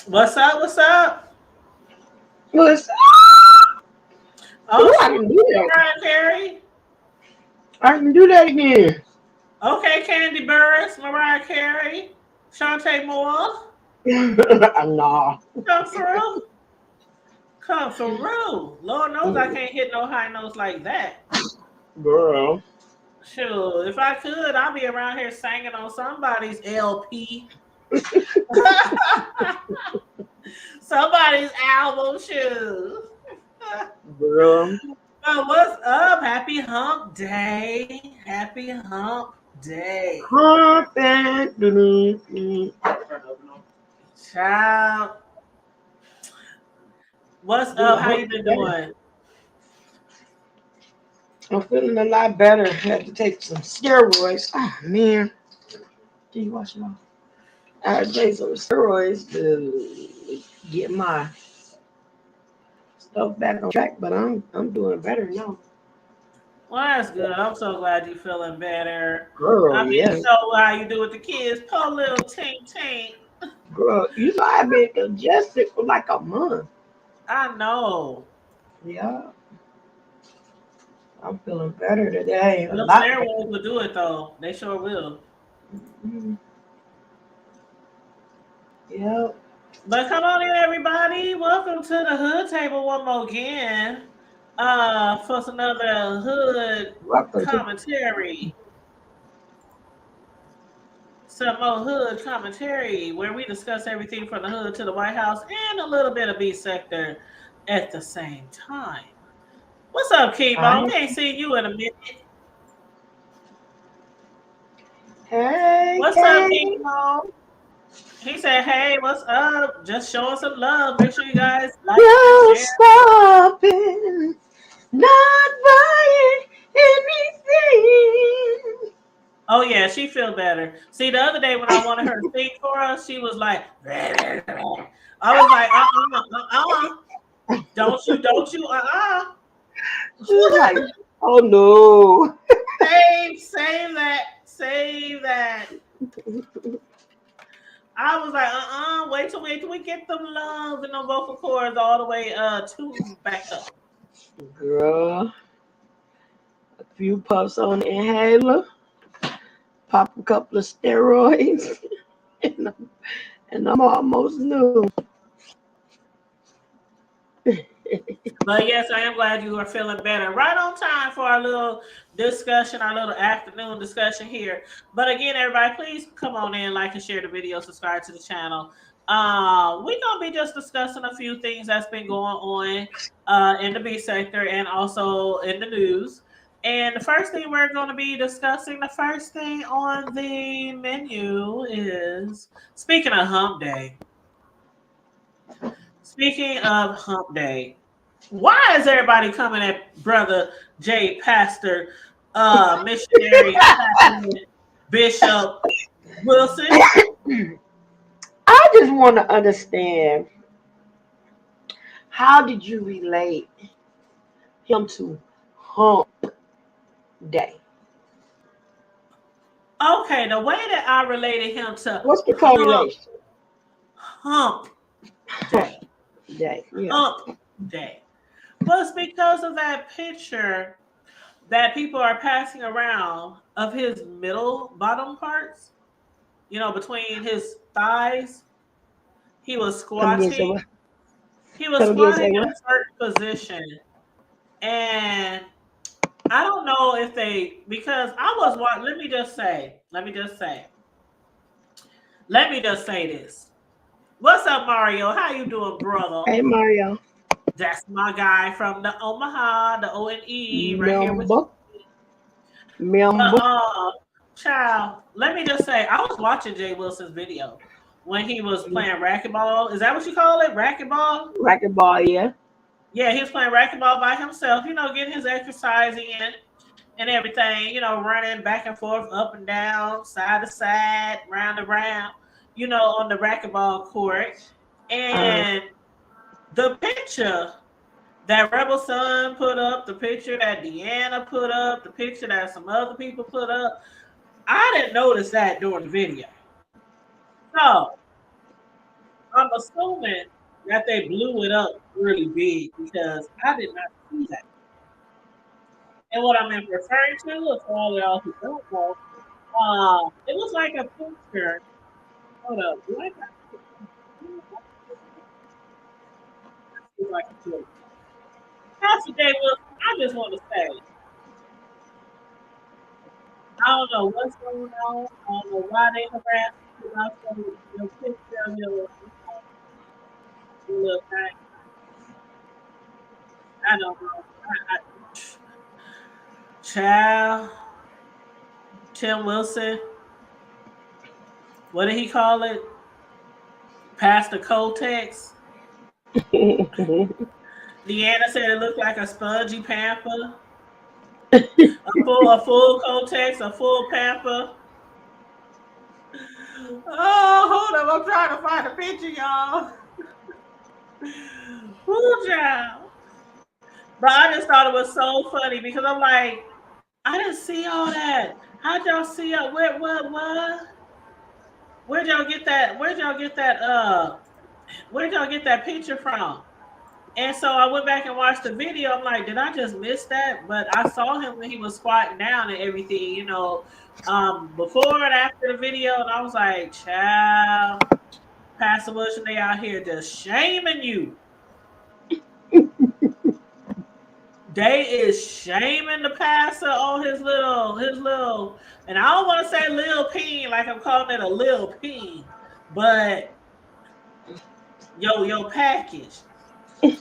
What's up? What's up? Listen, Oh, ooh, she I can do that. Mariah Carey. I can do that again. Okay, Candy Burris, Mariah Carey, Shantae Moore. Nah, Come through. Come through. Lord knows I can't hit no high notes like that. girl. Sure, if I could, I'd be around here singing on somebody's LP, somebody's album. Shoes. Girl. Well, what's up? Happy Hump Day. Happy Hump Day. Pumping. Child, what's Do up? a How hump you been day. doing? I'm feeling a lot better. Had to take some steroids. Oh man. Did you watch it all? I had to take some steroids to get my stuff back on track, but I'm doing better now. Well, that's good. I'm so glad you're feeling better. Girl, I mean, yeah. so how you do with the kids? Poor little tink tink. Girl, you know I've been congested for like a month. I know. Yeah. I'm feeling better today. A Them lot better. steroids will do it though. They sure will. Mhm. Yeah. But come on in, everybody. Welcome to the Hood Table one more again. For another hood Welcome to commentary. Some more hood commentary where we discuss everything from the hood to the White House and a little bit of B sector at the same time. What's up, Chemo? Hi. We ain't seen you in a minute. Hey, What's up, Kay. Chemo? He said, "Hey, what's up? Just showing some love. Make sure you guys like and No share." stopping, not buying anything. Oh yeah, she feel better. See, the other day when I wanted her to sing for us, she was like, I was like, don't you, She's like, oh no. save that, save that. I was like, wait till we get them love and the vocal cords all the way tuned back up. Girl, a few puffs on the inhaler, pop a couple of steroids, and, and I'm almost new. But yes, I am glad you are feeling better. Right on time for our little discussion, our little afternoon discussion here. But again, everybody, please come on in, like and share the video, subscribe to the channel. We're gonna be just discussing a few things that's been going on in the B sector and also in the news. And the first thing we're going to be discussing, the first thing on the menu is speaking of Hump Day. Speaking of Hump Day, why is everybody coming at Brother J. Pastor, missionary, chaplain, Bishop Wilson? I just want to understand, how did you relate him to hump day? Okay, the way that I related him to What's the Hump correlation? Hump Hump Day, day. Yeah. Hump Day, was because of that picture that people are passing around of his middle bottom parts. You know, between his thighs, he was Come again, say squatting. what? He was Come again, squatting say in what? a certain position, and I don't know if they because I was watching. Let me just say this. What's up, Mario? How you doing, brother? Hey, Mario. That's my guy from the Omaha, the O&E, right here with Member. me. But Member. child, let me just say, I was watching Jay Wilson's video when he was playing racquetball. Is that what you call it? Racquetball? Racquetball, yeah. Yeah, he was playing racquetball by himself, getting his exercise in and everything, running back and forth, up and down, side to side, round and round, on the racquetball court. Uh, And the picture that Rebel Sun put up, the picture that Deanna put up, the picture that some other people put up, I didn't notice that during the video. So I'm assuming that they blew it up really big because I did not see that. And what I'm referring to is for all y'all who don't know, it was like a picture. Hold up, do I got it's like a picture. Pastor J. Wilson, I just want to say, I don't know what's going on. I don't know why they harassed you about your picture of your little thing. I don't know. Child, Tim Wilson, what did he call it? Pastor Kotex. Deanna said it looked like a spongy pamper. A full Kotex, a full pamper. Oh, hold up. I'm trying to find a picture, y'all. Ooh, child. But I just thought it was so funny because I'm like, I didn't see all that. How'd y'all see it? What? Where'd y'all get that? Where'd y'all get that picture from? And so I went back and watched the video. I'm like, did I just miss that? But I saw him when he was squatting down and everything, before and after the video. And I was like, child, Pastor Wilson, they out here just shaming you. They is shaming the pastor on his little, and I don't want to say little peen like I'm calling it a little peen, but your package.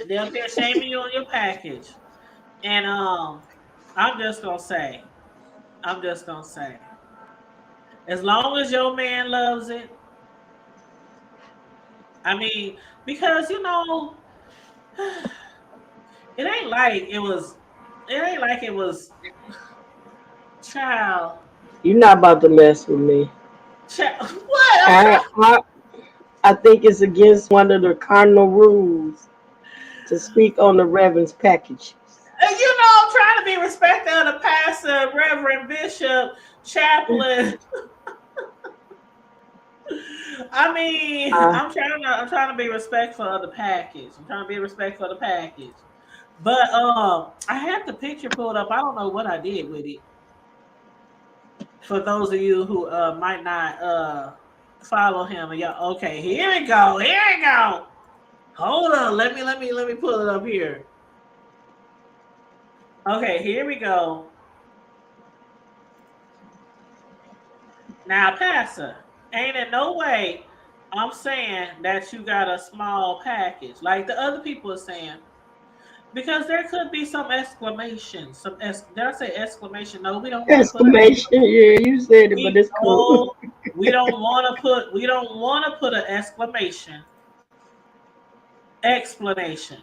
They'll be shaming you on your package. And I'm just gonna say, as long as your man loves it, I mean, because it ain't like it was child. You're not about to mess with me. What? I think it's against one of the cardinal rules to speak on the Reverend's packages. I'm trying to be respectful of the pastor, Reverend Bishop, Chaplain. I mean, I'm trying to be respectful of the package. But I have the picture pulled up. I don't know what I did with it. For those of you who might not follow him, okay, here we go. Hold on, let me pull it up here. Okay, here we go. Now, Pastor, ain't in no way I'm saying that you got a small package like the other people are saying. Because there could be some exclamation, did I say exclamation? No, we don't want to put exclamation. Yeah, you said it, but it's cool. We don't want to put an exclamation. Explanation.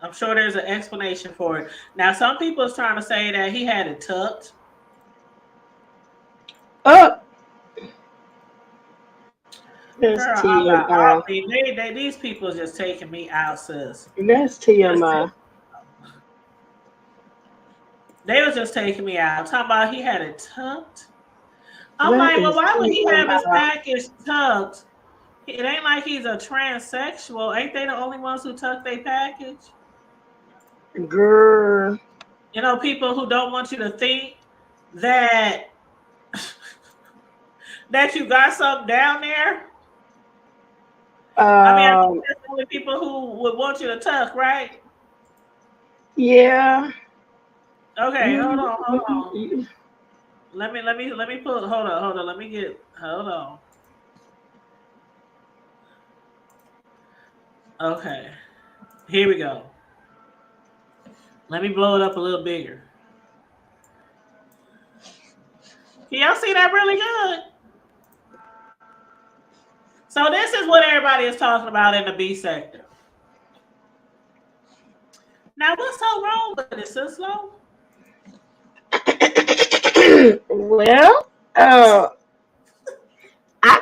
I'm sure there's an explanation for it. Now, some people is trying to say that he had it tucked. Up. Girl, these people are just taking me out, sis. That's TMI. They was just taking me out. Talking about he had it tucked. I'm like, well, why would he have his package tucked? It ain't like he's a transsexual. Ain't they the only ones who tuck their package? Girl. People who don't want you to think that that you got something down there. I think that's the only people who would want you to tuck, right? Yeah. Okay, hold on. Let me pull. Hold on. Hold on. Okay, here we go. Let me blow it up a little bigger. Can y'all see that really good? So this is what everybody is talking about in the B sector. Now, what's so wrong with it, sis Lo? Well, I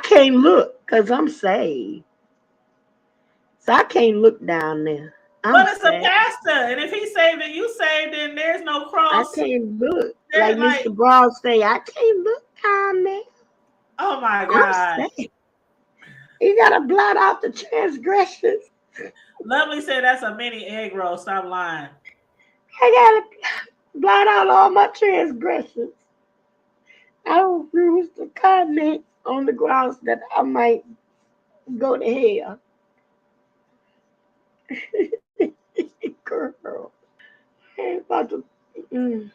can't look because I'm saved. So I can't look down there. But it's a pastor, and if he's saved and you saved, then there's no cross. I can't look. Like Mr. Brown say, I can't look. comment. Oh my I'm God. saying, you gotta blot out the transgressions. Lovely said that's a mini egg roll. Stop lying. I gotta blot out all my transgressions. I refuse to comment on the grounds that I might go to hell. Girl, I ain't about to. Mm.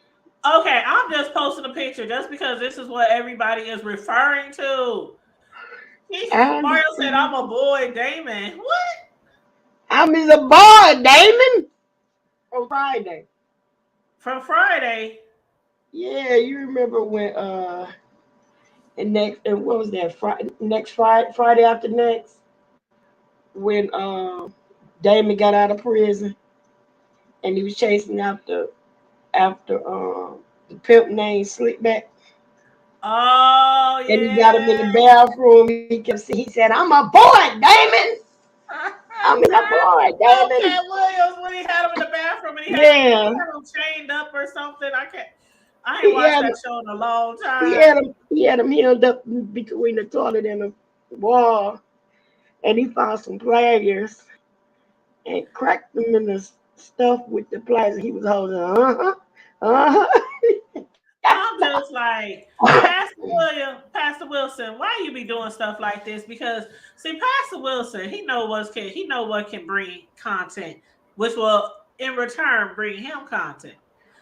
Okay, I'm just posting a picture just because this is what everybody is referring to. I Mario said understand. I'm a boy, Damon. What? I'm his a boy, Damon. On Friday. From Friday? Yeah, you remember when and what was that Friday after next when Damon got out of prison and he was chasing after the pimp named Slickback. Oh And he got him in yeah. the bathroom. He said, "I'm a boy, Damon. I'm in a boy, Oh, Damon." Cat Williams when he had him in the bathroom and he Yeah, had him chained up or something. I ain't he watched had that show in a long he time. had him he had him healed up between the toilet and the wall, and he found some pliers and cracked them in the stuff with the pliers he was holding. I'm just like, Pastor Wilson, why you be doing stuff like this? Because see, Pastor Wilson, he know what can bring content, which will in return bring him content.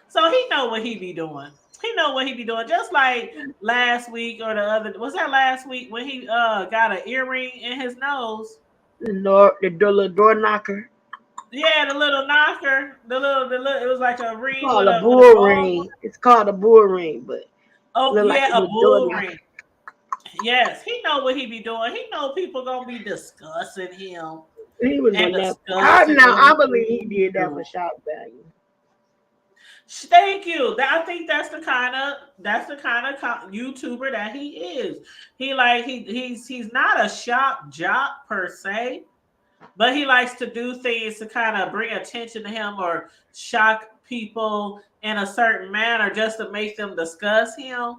So he know what he be doing. He know what he be doing. Just like last week or the other, was that last week when he got an earring in his nose? The door knocker. Yeah, the little knocker, the little it was like a It's ring called a with a bull ball. ring. It's called a bull ring, but Oh look like a yeah, a little door bull knocker. ring. Yes, he know what he be doing. He know people gonna be discussing him He was and doing that. discussing Now what I he believe he did that for do. shock value. Thank you. I think that's the kind of YouTuber that he is. He's not a shock jock per se, but he likes to do things to kind of bring attention to him or shock people in a certain manner just to make them discuss him,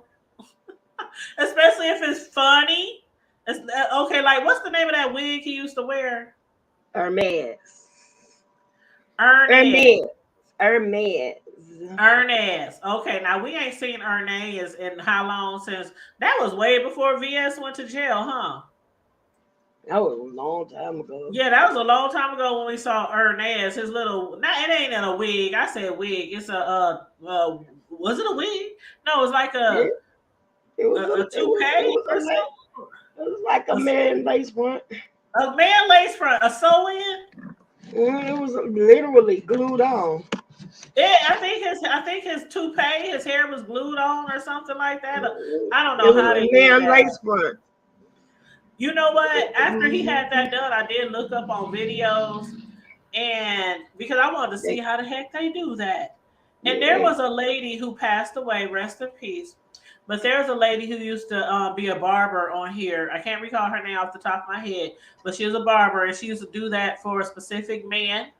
especially if it's funny. Okay, like what's the name of that wig he used to wear? Hermes. Ernest. Hermes. Hermes. Ernest. Okay, now we ain't seen Ernest in how long since that was way before VS went to jail, huh? That was a long time ago. Yeah, that was a long time ago when we saw Ernest. His little, not it ain't in a wig. I said wig. It's was it a wig? No, it's like Yeah, a toupee or it was like a something. man lace front. A man lace front, a sew in. It was literally glued on. I think his toupee, his hair was glued on or something like that. I don't It know was how a they did man that. lace front. You know what? After he had that done, I did look up on videos and because I wanted to see They, how the heck they do that. And there yeah. was a lady who passed away, rest in peace. But there's a lady who used to be a barber on here. I can't recall her name off the top of my head, but she was a barber and she used to do that for a specific man.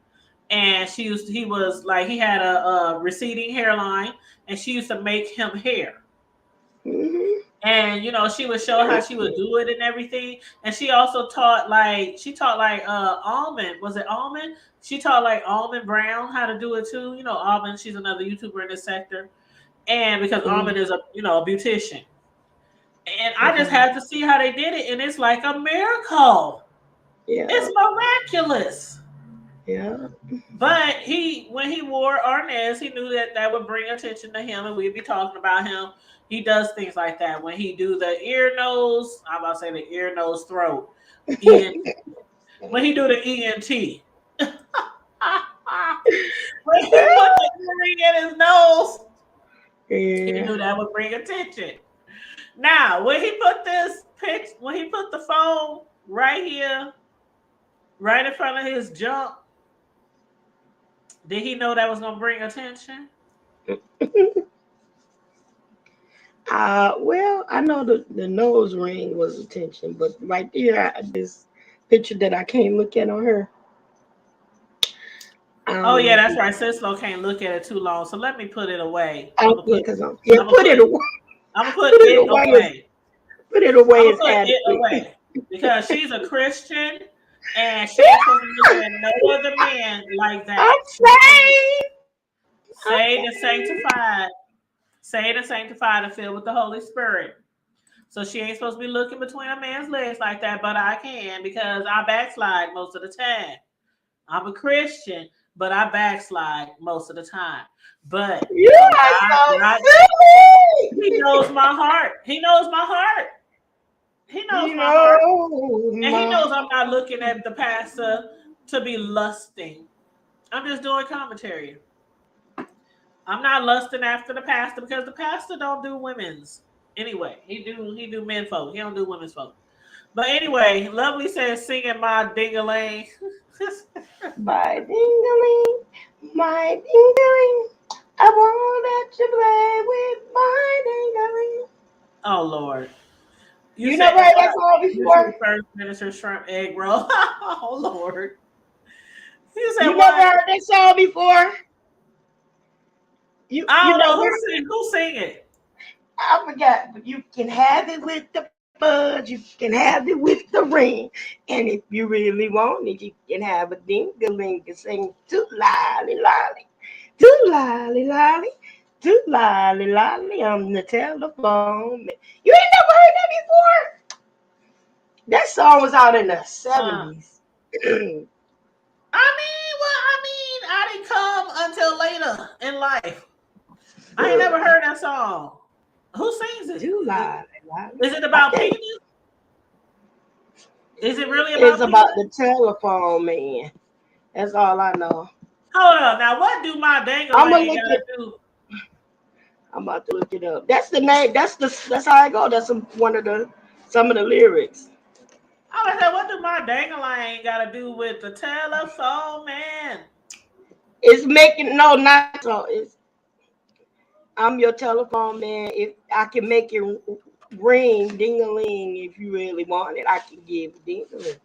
And he was like, he had a receding hairline and she used to make him hair. Mm-hmm. And she would show how she would do it and everything. And she taught like Almond, was it Almond? She taught like Almond Brown how to do it too. Almond, she's another YouTuber in this sector. And because Almond is a beautician. And I just Mm-hmm. had to see how they did it, and it's like a miracle. Yeah. It's miraculous. Yeah. But when he wore Arnaz, he knew that would bring attention to him, and we'd be talking about him. He does things like that. When he do the ear, nose, I'm about to say the ear, nose, throat, ENT. When he do the ENT, when he put the earring in his nose, he Yeah. knew that would bring attention. Now, when he put the phone right here, right in front of his jump, did he know that was gonna bring attention? Well, I know the nose ring was attention, but right there, this picture that I can't look at on her, I Oh don't yeah, know. that's right. Sislo can't look at it too long, so let me put it away. Yeah, because yeah, I'm gonna put put it it. away. I'm gonna Put put it it away. away. Put it away I'm as gonna put it adequate. away because she's a Christian and she ain't supposed to be looking at no other man like I'm that. She's supposed to be saved. I'm saved and saved. sanctified and filled with the Holy Spirit. So she ain't supposed to be looking between a man's legs like that, but I can because I backslide most of the time. I'm a Christian, but I backslide most of the time. But You are so God, He silly. knows my heart. He knows my heart. He knows You my heart. know And he my knows I'm not looking at the pastor to be lusting. I'm just doing commentary. I'm not lusting after the pastor because the pastor don't do women's. Anyway, he do men folk. He don't do women's folk. But anyway, Lovely says singing my ding-a-ling. my dingling, my dingling. I won't let you play with my dingling. Oh Lord. You You said never heard that song this is before? first minister shrimp egg roll. Oh Lord. You said You never what? heard that song before? You I don't know never who sing it. I forgot, but you can have it with the fudge, you can have it with the ring. And if you really want it, you can have a ding-a-ling and sing too lolly lolly. Too lolly lolly. Too lolly lolly on the telephone. You ain't never heard that before? That song was out in the Uh, 70s. I didn't come until later in life. I ain't never heard that song. Who sings it? Too lolly lolly. Is it I about can't. penis? Is it really It's about about penis? the telephone man. That's all I know. Hold up. Now, what do my I'm gonna dangling look gotta it. do? I'm about to look it up. That's the name. That's how I go. That's one of the some of the lyrics. I was like, what do my dangling gotta do with the telephone man? It's making no, not so. It's I'm your telephone man. If I can make it ring, ding a ling. If you really want it, I can give it ding a ling.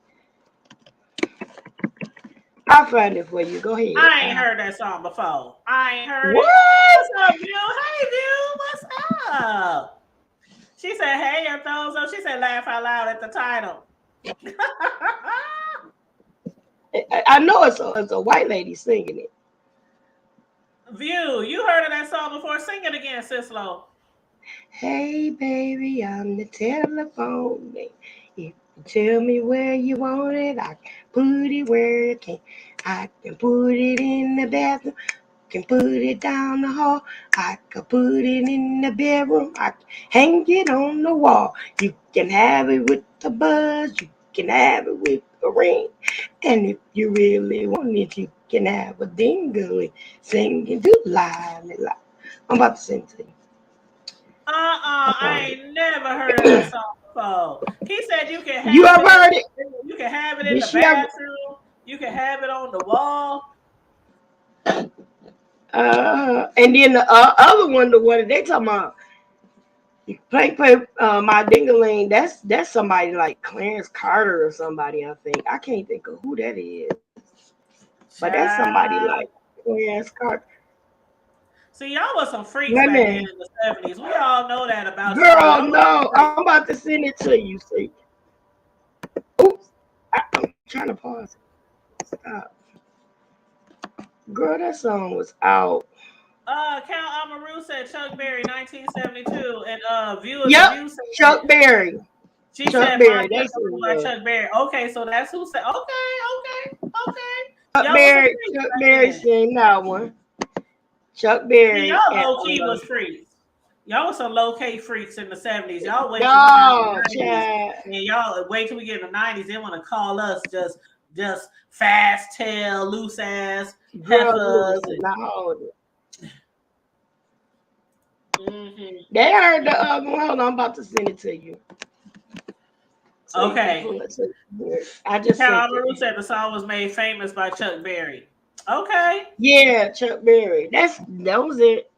I'll find it for you. Go ahead. I ain't heard that song before. I ain't heard it. What? What's up, View? Hey, View. What's up? She said, hey, your thumbs up. She said, laugh out loud at the title. I know it's a white lady singing it. View, you heard of that song before. Sing it again, Sislo. Hey baby, I'm the telephone man. If you tell me where you want it, I can put it where it can. I can put it in the bathroom, can put it down the hall. I can put it in the bedroom. I can hang it on the wall. You can have it with the buzz. You can have it with a ring. And if you really want it, you can have a dingle singing to lie, lie. I'm about to sing to you. I I found it. ain't never heard of that song before. He said you can You have ever it heard it? you can have it in Did the she ever? bathroom. You can have it on the wall. And then the other one, the one that they talking about, play my dingaling. That's somebody like Clarence Carter or somebody. I think I can't think of who that is, but that's somebody like Child. Clarence Carter. See, y'all was some freaks back then Women, in the 70s. We all know that about y'all. girl, Y'all was some no, freaks. I'm about to send it to you. See, oops, I'm trying to pause it. Stop, girl. That song was out. Count Amaru said Chuck Berry, 1972, and the Yep, view said Chuck Berry. she Chuck said my Berry. That's dangling by who it was. Chuck Berry. Okay, so that's who said. Okay. Chuck Y'all was some Berry. freaks Chuck back Berry then. sang that one. Chuck See, Berry y'all and low key was freaks. Y'all was some low key freaks in the 70s. Y'all wait till we got in no, the 90s, Chad. and y'all wait till we get in the 90s. They want to call us just fast tail, loose ass Girl, heifers. listen, now hold it. Mm-hmm. They heard the other one. Hold on, I'm about to send it to you. So you can Okay. pull it to here. I just Cal sent Amaru it. said the song was made famous by Chuck Berry. Okay. Yeah, Chuck Berry. That was it.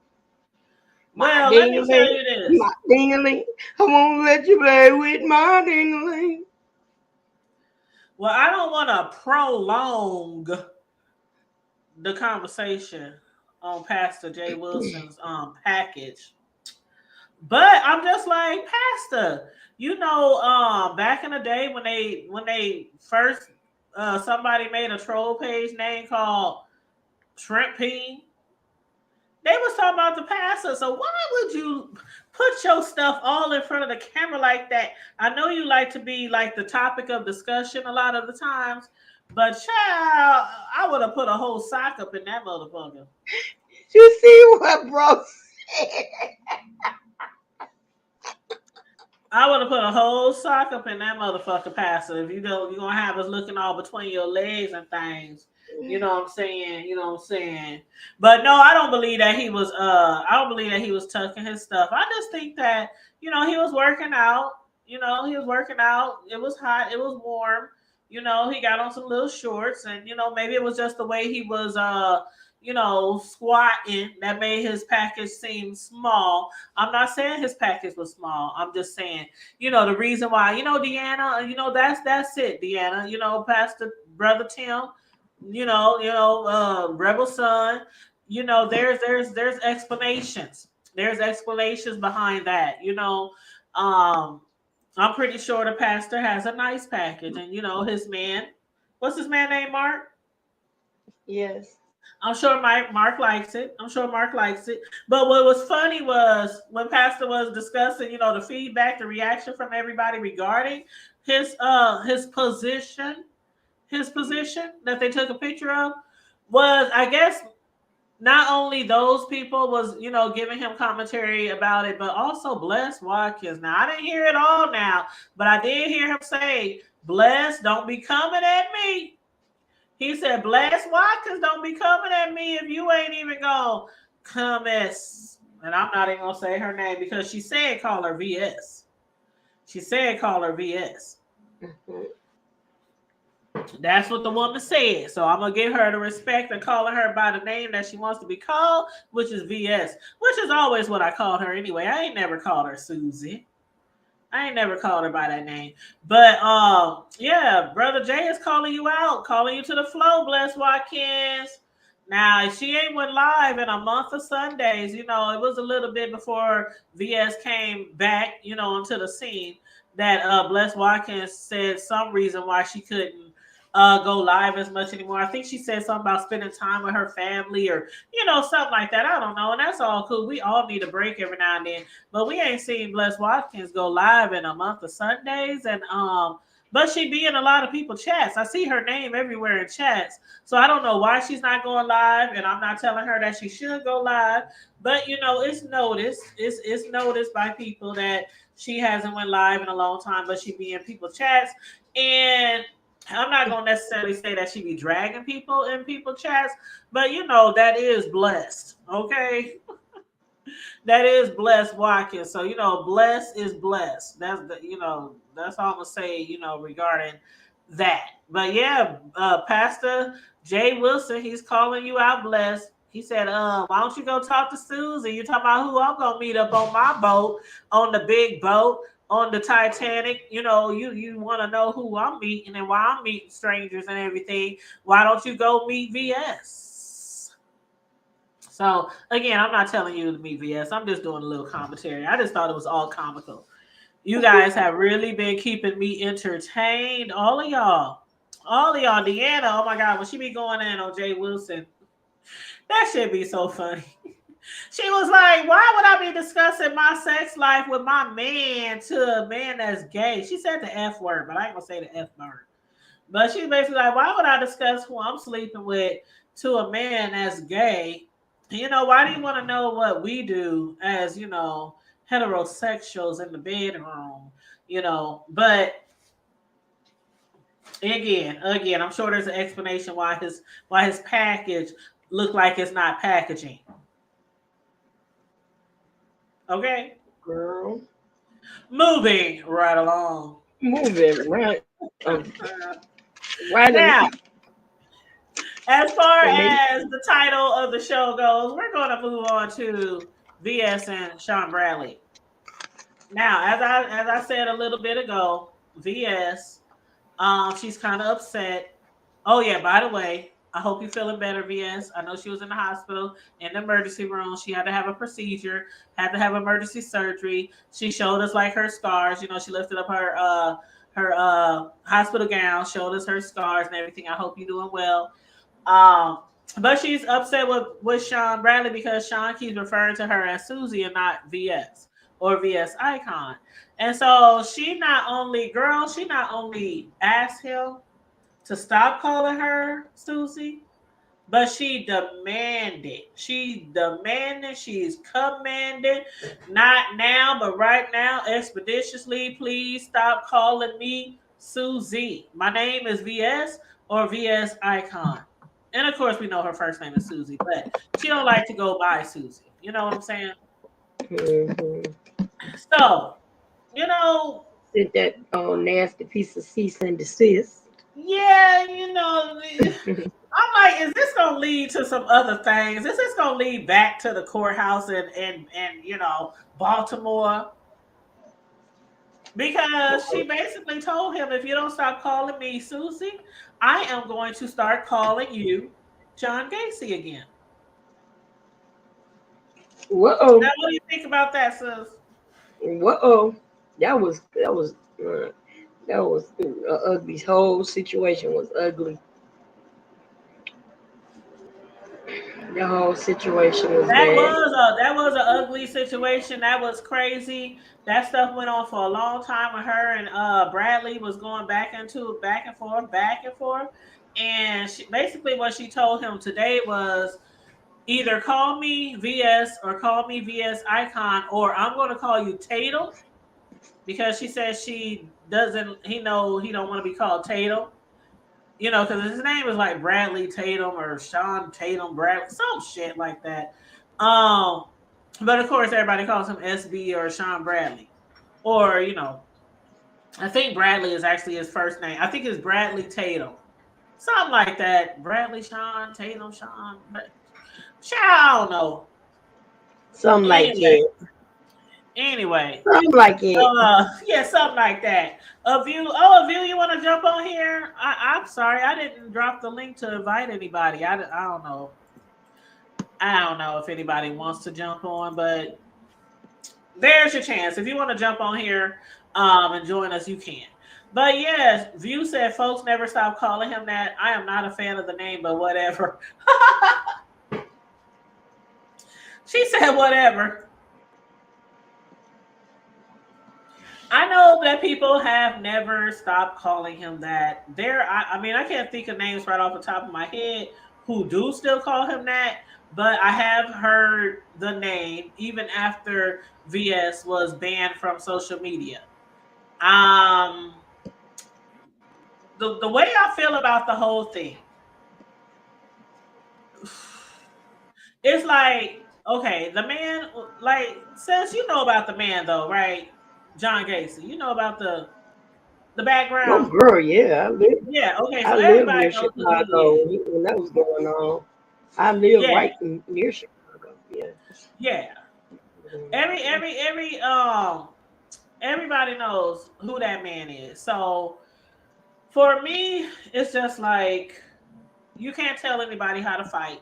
My Well, let me tell dingling. you this. My dingling. I won't let you play with my dingling. Well, I don't want to prolong the conversation on Pastor Jay Wilson's package. But I'm just like, Pastor, back in the day when they first somebody made a troll page name called Shrimp Pea, they was talking about the pastor. So why would you put your stuff all in front of the camera like that? I know you like to be like the topic of discussion a lot of the times, but child, I would have put a whole sock up in that motherfucker. You see what bro said? I would have put a whole sock up in that motherfucker, pastor. If you're gonna have us looking all between your legs and things. You know what I'm saying? You know what I'm saying? But no, I don't believe that he was I don't believe that he was tucking his stuff. I just think that, he was working out. He was working out. It was hot, it was warm. He got on some little shorts and maybe it was just the way he was squatting that made his package seem small. I'm not saying his package was small. I'm just saying, the reason why, Deanna, that's it, Deanna, Pastor Brother Tim, Rebel Son, there's explanations. There's explanations behind that, I'm pretty sure the pastor has a nice package and his man, what's his man name, Mark? Yes. I'm sure Mark likes it. I'm sure Mark likes it. But what was funny was when Pastor was discussing, the feedback, the reaction from everybody regarding his position that they took a picture of was, I guess, not only those people was, giving him commentary about it, but also Bless Watkins. Now I didn't hear it all now, but I did hear him say, Bless, don't be coming at me. He said, Blast Watkins don't be coming at me if you ain't even gonna come as, and I'm not even gonna say her name because she said call her VS. She said call her VS. Mhm. That's what the woman said. So I'm gonna give her the respect of calling her by the name that she wants to be called, which is VS, which is always what I called her anyway. I ain't never called her Susie. I ain't never called her by that name. But yeah, Brother Jay is calling you out, calling you to the flow, Bless Watkins. Now she ain't went live in a month of Sundays. It was a little bit before VS came back, onto the scene that Bless Watkins said some reason why she couldn't go live as much anymore. I think she said something about spending time with her family or something like that. I don't know. And that's all cool. We all need a break every now and then. But we ain't seen Bless Watkins go live in a month of Sundays. And but she be in a lot of people chats. I see her name everywhere in chats. So I don't know why she's not going live. And I'm not telling her that she should go live. But it's noticed. It's noticed by people that she hasn't went live in a long time, but she be in people chats. And I'm not gonna necessarily say that she be dragging people in people chats, but that is blessed. Okay, that is blessed Watkins. So blessed is blessed. That's all I'm gonna say. Regarding that. But yeah, Pastor Jay Wilson, he's calling you out, blessed. He said, why don't you go talk to Susie? You talking about who I'm gonna meet up on my boat, on the big boat, on the Titanic. You want to know who I'm meeting and why I'm meeting strangers and everything. Why don't you go meet VS? So again, I'm not telling you to meet VS. I'm just doing a little commentary. I just thought it was all comical. You guys have really been keeping me entertained. All of y'all. All of y'all. Deanna, oh my God, when she be going in on Jay Wilson, that should be so funny. She was like, why would I be discussing my sex life with my man to a man that's gay? She said the F word, but I ain't gonna say the F word. But she's basically like, why would I discuss who I'm sleeping with to a man that's gay? Why do you want to know what we do as, heterosexuals in the bedroom? But again, I'm sure there's an explanation why his package looked like it's not packaging. Okay. Girl. Moving right along. Moving right right in Now, as far and they as the title of the show goes, we're going to move on to VS and Sean Bradley. Now, as I said a little bit ago, VS, she's kind of upset. Oh yeah, by the way, I hope you're feeling better, VS. I know she was in the hospital in the emergency room. She had to have a procedure, had to have emergency surgery. She showed us like her scars. You know, she lifted up her hospital gown, showed us her scars and everything. I hope you're doing well. Um, but she's upset with Sean Bradley because Sean keeps referring to her as Susie and not VS or VS Icon. And so she not only asked him to stop calling her Susie, but she's commanded, not now, but right now, expeditiously, please stop calling me Susie. My name is VS or VS Icon. And of course, we know her first name is Susie, but she don't like to go by Susie. You know what I'm saying? Mm-hmm. So, you know, Sent that nasty piece of cease and desist. yeah, I'm like, is this gonna lead to some other things? Is this gonna lead back to the courthouse and Baltimore? Because she basically told him, if you don't stop calling me Susie, I am going to start calling you John Gacy again. Now, Whoa, what do you think about that, sis? whoa, that was ugly. Whole situation was ugly. The whole situation was bad. That was an ugly situation. That was crazy. That stuff went on for a long time with her and Bradley was going back and forth, back and forth. And basically what she told him today was either call me VS or call me VS Icon, or I'm going to call you Tatum because she says he don't want to be called Tatum. Because his name is like Bradley Tatum or Sean Tatum Bradley, some shit like that. Um, but of course, everybody calls him SB or Sean Bradley, or I think Bradley is actually his first name. I think it's Bradley Tatum, something like that. Bradley Sean Tatum Sean. I don't know. Something like Anyway, it. anyway, Something like it. yeah, something like that. A view, you want to jump on here? I'm sorry, I didn't drop the link to invite anybody. I don't know. I don't know if anybody wants to jump on, but there's your chance. If you want to jump on here and join us, you can. But yes, View said folks never stop calling him that. I am not a fan of the name, but whatever. She said whatever. I know that people have never stopped calling him that. I mean, I can't think of names right off the top of my head who do still call him that, but I have heard the name even after VS was banned from social media. Um, the way I feel about the whole thing, it's like, okay, the man, like, says you know about the man though, right? John Gacy, you know about the Oh, background. girl, yeah, Yeah, okay, so I lived everybody near knows who he Chicago is. when that was going on. I lived Yeah, right near Chicago. Yeah. yeah. Every Mhm. every every everybody knows who that man is. So for me, it's just like you can't tell anybody how to fight.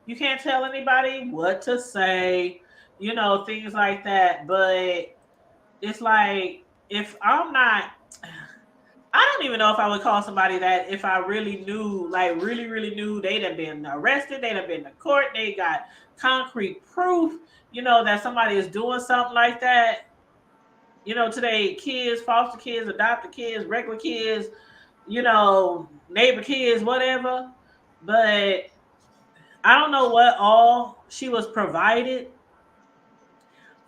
You can't tell anybody what to say, things like that. But it's like if I'm not I don't even know if I would call somebody that if I really knew, like really, really knew they'd have been arrested, they'd have been to court, they got concrete proof, that somebody is doing something like that, today kids, foster kids, adopted kids, regular kids, neighbor kids, whatever. But I don't know what all she was provided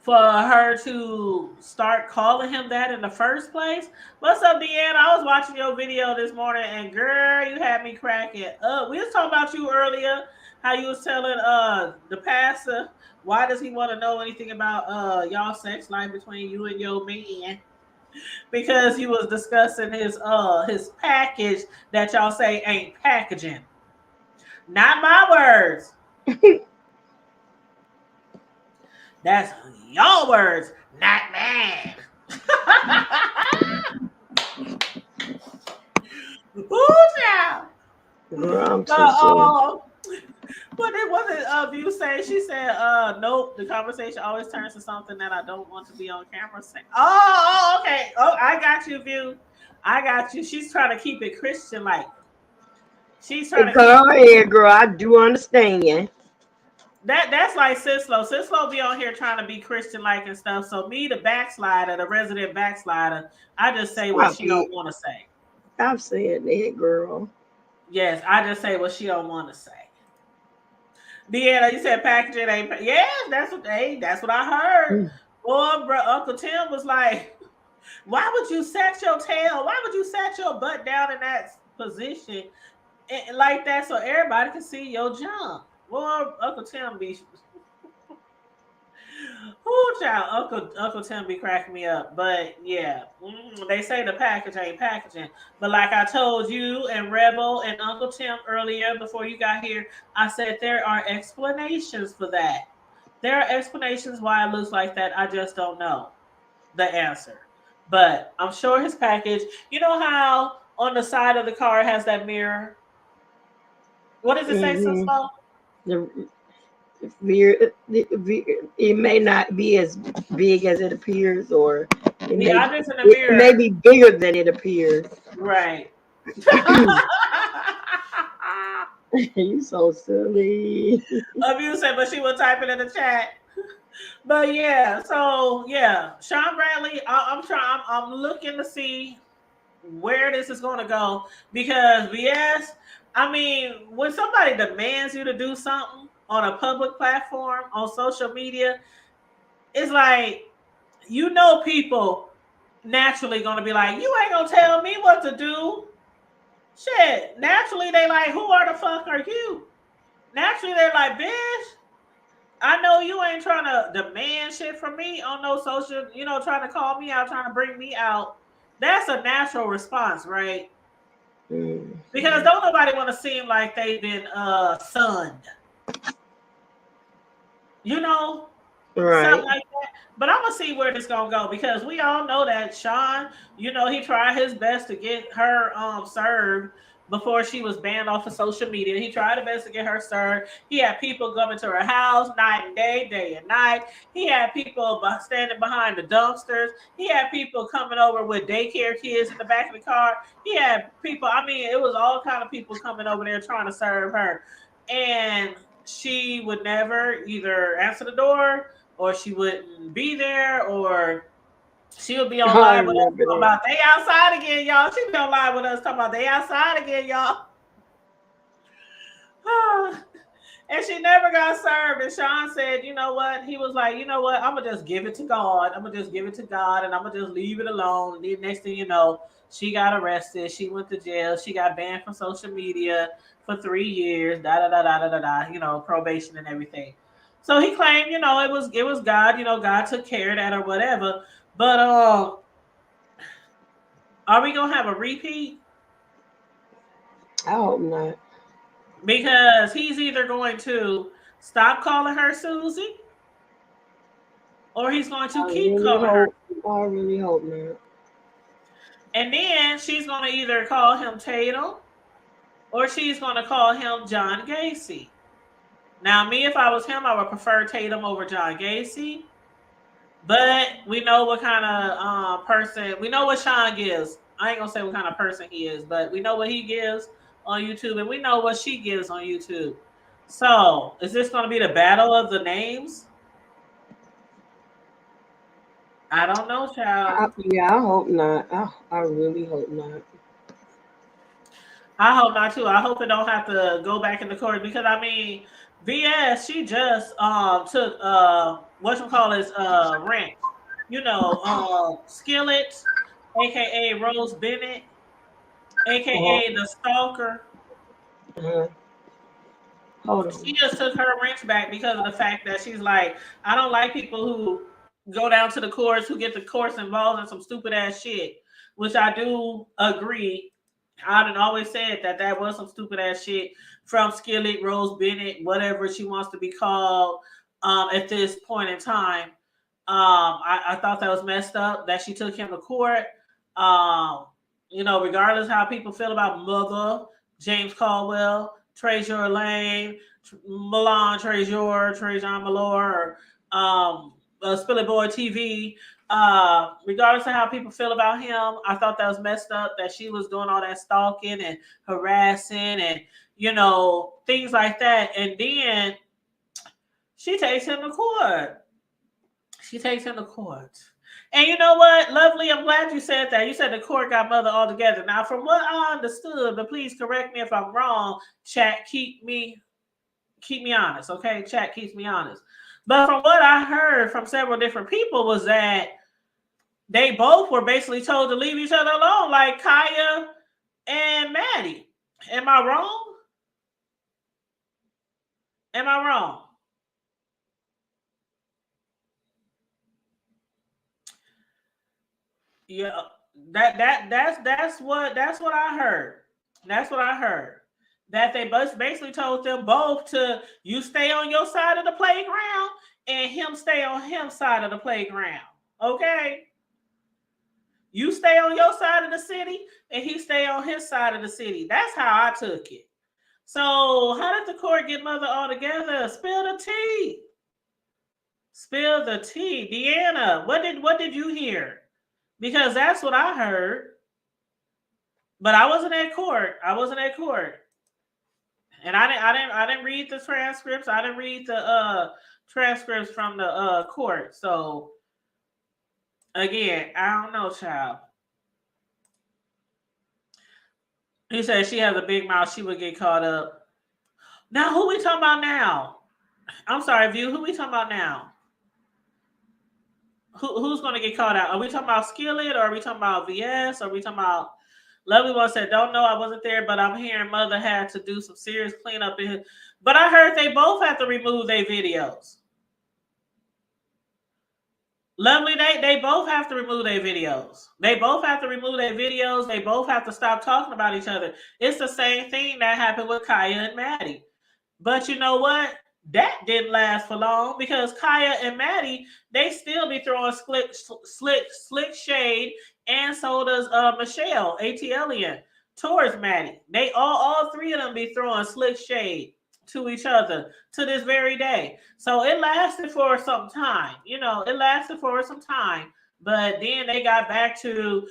for her to start calling him that in the first place. What's up, Deanna? I was watching your video this morning, and girl, you had me cracking up. We was talking about you earlier, how you was telling the pastor why does he want to know anything about y'all sex life between you and your man? Because he was discussing his package that y'all say ain't packaging. Not my words. That's your words, not mine. Ooh, now. Girl, I'm too soon. What it wasn't you say? She said, nope, the conversation always turns to something that I don't want to be on camera saying. Okay. Oh, I got you, View. I got you. She's trying to keep it Christian like. She's trying to keep Go ahead, girl. I do understand. that's like Sislo. Sislo be on here trying to be Christian like and stuff. So me, the backslider, the resident backslider, I just say what Stop she don't it. want to say. Stop saying that, girl. Yes, I just say what she don't want to say. Deanna, you said packaging ain't. Yeah, that's what I heard. Mm. Boy, bro, Uncle Tim was like, "Why would you set your tail? Why would you set your butt down in that position like that so everybody can see your jump?" Boy, Uncle Tim be. Oh, child, Uncle Tim be cracking me up. But yeah, they say the package ain't packaging. But like I told you and Rebel and Uncle Tim earlier before you got here, I said there are explanations for that. There are explanations why it looks like that. I just don't know the answer. But I'm sure his package. You know how on the side of the car it has that mirror. What does it say, Mm-hmm. Cisco? The, it may not be as big as it appears, or The objects in the it may mirror, be bigger than it appears. right? You so silly. Abusive, but she will type it in the chat. But yeah, so yeah, Sean Bradley. I'm trying. I'm looking to see where this is going to go because BS. I mean, when somebody demands you to do something on a public platform on social media, it's like people naturally going to be like, you ain't gonna tell me what to do. Shit, naturally they like, who are the fuck are you? Naturally they're like, bitch, I know you ain't trying to demand shit from me on no social, trying to call me out, trying to bring me out. That's a natural response, right? Because Mm-hmm. don't nobody want to seem like they've been sunned, you know, something Right. like that. But I'm gonna see where this gonna go because we all know that Sean, he tried his best to get her served before she was banned off of social media. He tried his best to get her served. He had people coming to her house night and day and night. He had people standing behind the dumpsters. He had people coming over with daycare kids in the back of the car. He had people. I mean, it was all kind of people coming over there trying to serve her, and she would never either answer the door or she wouldn't be there or she would be on I live with us remember talking that. about they outside again, y'all. She'd be on live with us talking about they outside again, y'all. And she never got served. And Sean said, you know what? He was like, you know what? I'm gonna just give it to God. I'm gonna just give it to God and I'm gonna just leave it alone. And then next thing you know, she got arrested. She went to jail. She got banned from social media for 3 years. Da da da da da da da. Probation and everything. So he claimed, it was God. God took care of that or whatever. But are we gonna have a repeat? I hope not. Because he's either going to stop calling her Susie or he's going to I keep really calling her. hope. I really hope not. And then she's going to either call him Tatum or she's going to call him John Gacy. Now, me, if I was him, I would prefer Tatum over John Gacy. But we know what kind of person, we know what Sean gives. I ain't going to say what kind of person he is, but we know what he gives on YouTube and we know what she gives on YouTube. So, is this going to be the battle of the names? I don't know, child. Yeah, I hope not. I really hope not. I hope not too. I hope it don't have to go back in the court because I mean, VS she just took what you call his rent. Skillet, aka Rose Bennett, Oh, aka the stalker. uh, hold She on. just took her rent back because of the fact that she's like, I don't like people who go down to the courts who get the courts involved in some stupid ass shit, which I do agree. I done always said that was some stupid ass shit from Skillet, Rose Bennett, whatever she wants to be called at this point in time. I thought that was messed up that she took him to court. Um, Regardless how people feel about Mother, James Caldwell, Treasure Lane, Milan Treasure, Trejon Malore, or Spilly Boy TV. Regardless of how people feel about him, I thought that was messed up that she was doing all that stalking and harassing and things like that. And then she takes him to court. She takes him to court. And you know what, Lovely, I'm glad you said that. You said the court got mother all together. Now, from what I understood, but please correct me if I'm wrong, chat, keep me honest, okay? Chat keeps me honest. But from what I heard from several different people was that they both were basically told to leave each other alone, like Kaya and Maddie. Am I wrong? Am I wrong? Yeah, that's what I heard. That's what I heard. That they both basically told them both to you stay on your side of the playground and him stay on his side of the playground. Okay? You stay on your side of the city and he stay on his side of the city. That's how I took it. So how did the court get mother all together? Spill the tea. Spill the tea. Deanna, what did you hear? Because that's what I heard. But I wasn't at court. I wasn't at court. And I didn't read the transcripts. I didn't read the transcripts from the court. So again, I don't know, child. He said she has a big mouth. She would get caught up. Now, who we talking about now? I'm sorry, View. Who we talking about now? Who's going to get caught out? Are we talking about Skillet or are we talking about VS? Or are we talking about Lovely One said, don't know, I wasn't there, but I'm hearing mother had to do some serious cleanup in. But I heard they both have to remove their videos. Lovely, they both have to remove their videos. They both have to remove their videos. They both have to stop talking about each other. It's the same thing that happened with Kaya and Maddie. But you know what? That didn't last for long because Kaya and Maddie, they still be throwing slick shade, and so does Michelle, ATLian, towards Maddie. They all three of them be throwing slick shade to each other to this very day. So it lasted for some time. It lasted for some time. But then they got back to,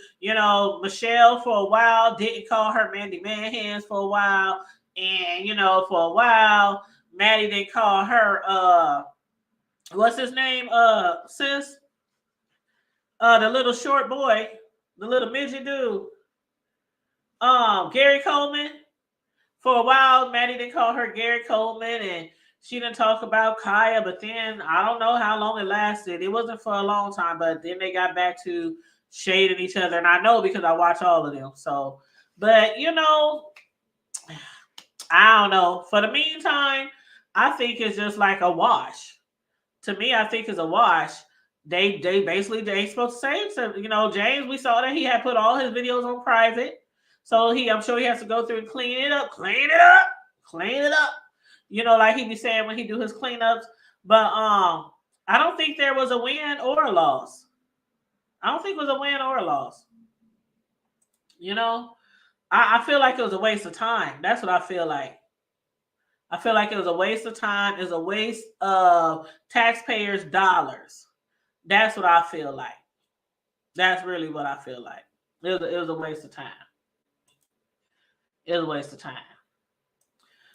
Michelle for a while, didn't call her Mandy Manhands for a while. And, for a while, Maddie didn't call her, what's his name, sis? The little short boy, the little midget dude, Gary Coleman. For a while, Maddie didn't call her Gary Coleman, and she didn't talk about Kaya, but then I don't know how long it lasted. It wasn't for a long time, but then they got back to shading each other, and I know because I watch all of them. So, but, I don't know. For the meantime, I think it's just like a wash. To me, I think it's a wash. They basically they ain't supposed to say it. So, James, we saw that he had put all his videos on private. So I'm sure he has to go through and clean it up. Like he be saying when he do his cleanups. But I don't think there was a win or a loss. I don't think it was a win or a loss. I feel like it was a waste of time. That's what I feel like. I feel like it was a waste of time. It was a waste of taxpayers' dollars. That's what I feel like. That's really what I feel like. It was a waste of time. It was a waste of time.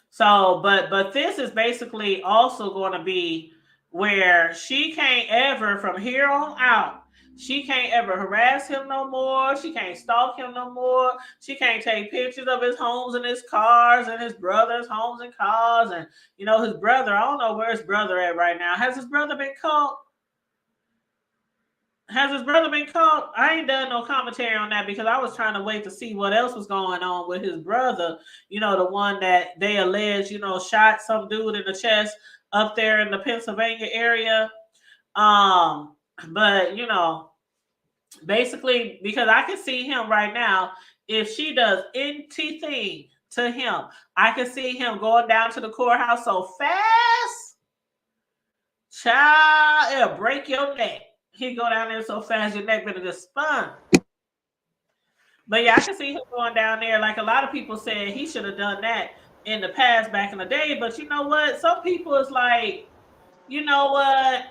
So, but this is basically also going to be where she can't ever, from here on out, she can't ever harass him no more. She can't stalk him no more. She can't take pictures of his homes and his cars and his brother's homes and cars. And, his brother, I don't know where his brother at right now. Has his brother been caught? Has his brother been caught? I ain't done no commentary on that because I was trying to wait to see what else was going on with his brother. The one that they allege, shot some dude in the chest up there in the Pennsylvania area. But basically, because I can see him right now, if she does anything to him, I can see him going down to the courthouse so fast, child, it'll break your neck. He go down there so fast your neck better just spun. But yeah, I can see him going down there. Like a lot of people said, he should have done that in the past back in the day. But you know what? Some people is like, you know what?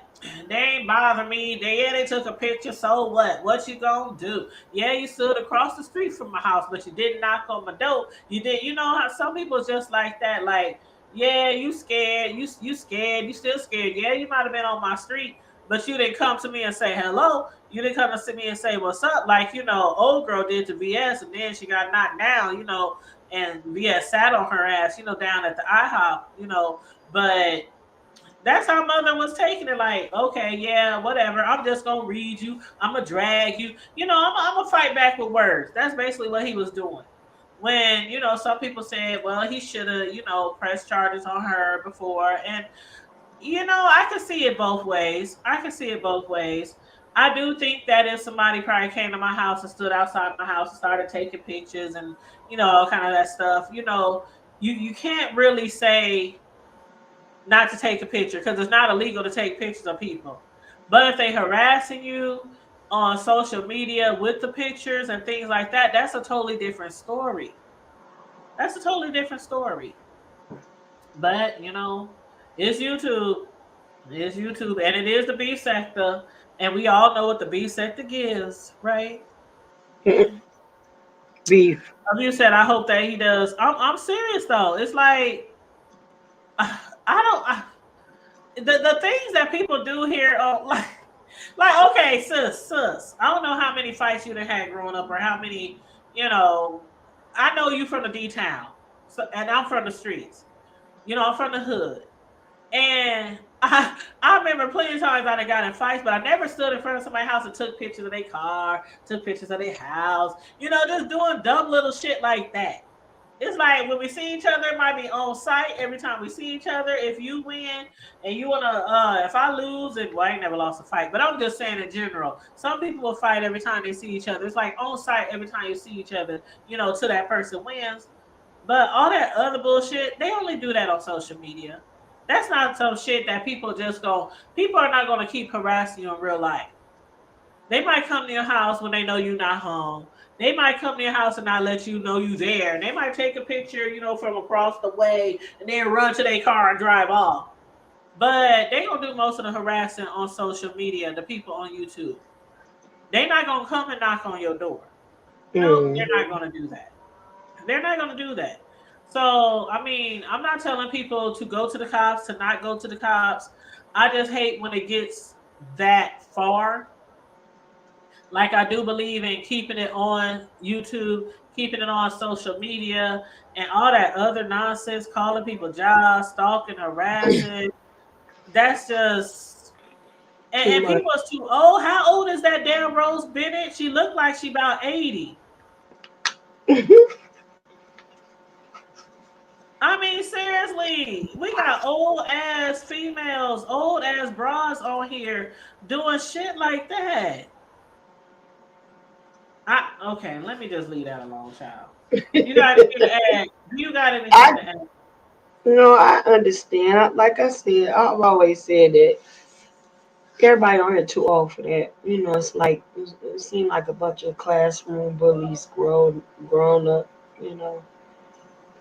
They ain't bother me. They took a picture. So what? What you gonna do? Yeah, you stood across the street from my house, but you didn't knock on my door. You did. You know how some people just like that. Like, yeah, you scared. You scared. You still scared. Yeah, you might have been on my street, but you didn't come to me and say hello. You didn't come to me and say what's up. Like, old girl did to VS, and then she got knocked down. And VS sat on her ass. Down at the IHOP. But that's how mother was taking it. Like, okay, yeah, whatever. I'm just gonna read you. I'm gonna drag you. I'm gonna fight back with words. That's basically what he was doing. When some people said, well, he should have pressed charges on her before, and I can see it both ways. I can see it both ways. I do think that if somebody probably came to my house and stood outside my house and started taking pictures and all kind of that stuff, you can't really say not to take a picture because it's not illegal to take pictures of people. But if they harassing you on social media with the pictures and things like that, that's a totally different story. That's a totally different story. But it's YouTube. It's YouTube, and it is the B sector, and we all know what the B sector gives, right? Beef. You said, I hope that he does. I'm serious though. It's like I don't. The things that people do here, like okay, sis. I don't know how many fights you done had growing up, or how many, you know. I know you from the D town, and I'm from the streets. I'm from the hood, and I remember plenty of times I done got in fights, but I never stood in front of somebody's house and took pictures of their car, took pictures of their house. Just doing dumb little shit like that. It's like when we see each other, it might be on site every time we see each other. If you win and you wanna, if I lose, and well, I ain't never lost a fight, but I'm just saying in general, some people will fight every time they see each other. It's like on site every time you see each other, till that person wins. But all that other bullshit, they only do that on social media. That's not some shit that people just go. People are not gonna keep harassing you in real life. They might come to your house when they know you're not home. They might come to your house and not let you know you there. And they might take a picture, from across the way and then run to their car and drive off. But they gonna do most of the harassing on social media, the people on YouTube. They not gonna come and knock on your door. No, they're not Mm. gonna do that. They're not gonna do that. So I mean, I'm not telling people to go to the cops, to not go to the cops. I just hate when it gets that far. Like I do believe in keeping it on YouTube, keeping it on social media, and all that other nonsense, calling people jobs, stalking, harassing. That's just Too and much. people is too old. How old is that damn Rose Bennett? She looked like she about 80. I mean, seriously, we got old ass females, old ass bras on here doing shit like that. Okay, let me just leave that alone, child. You got anything to add? Do you got anything I to add? I understand. Like I said, I've always said that everybody on here too old for that. It's like it seemed like a bunch of classroom bullies grown up. You know,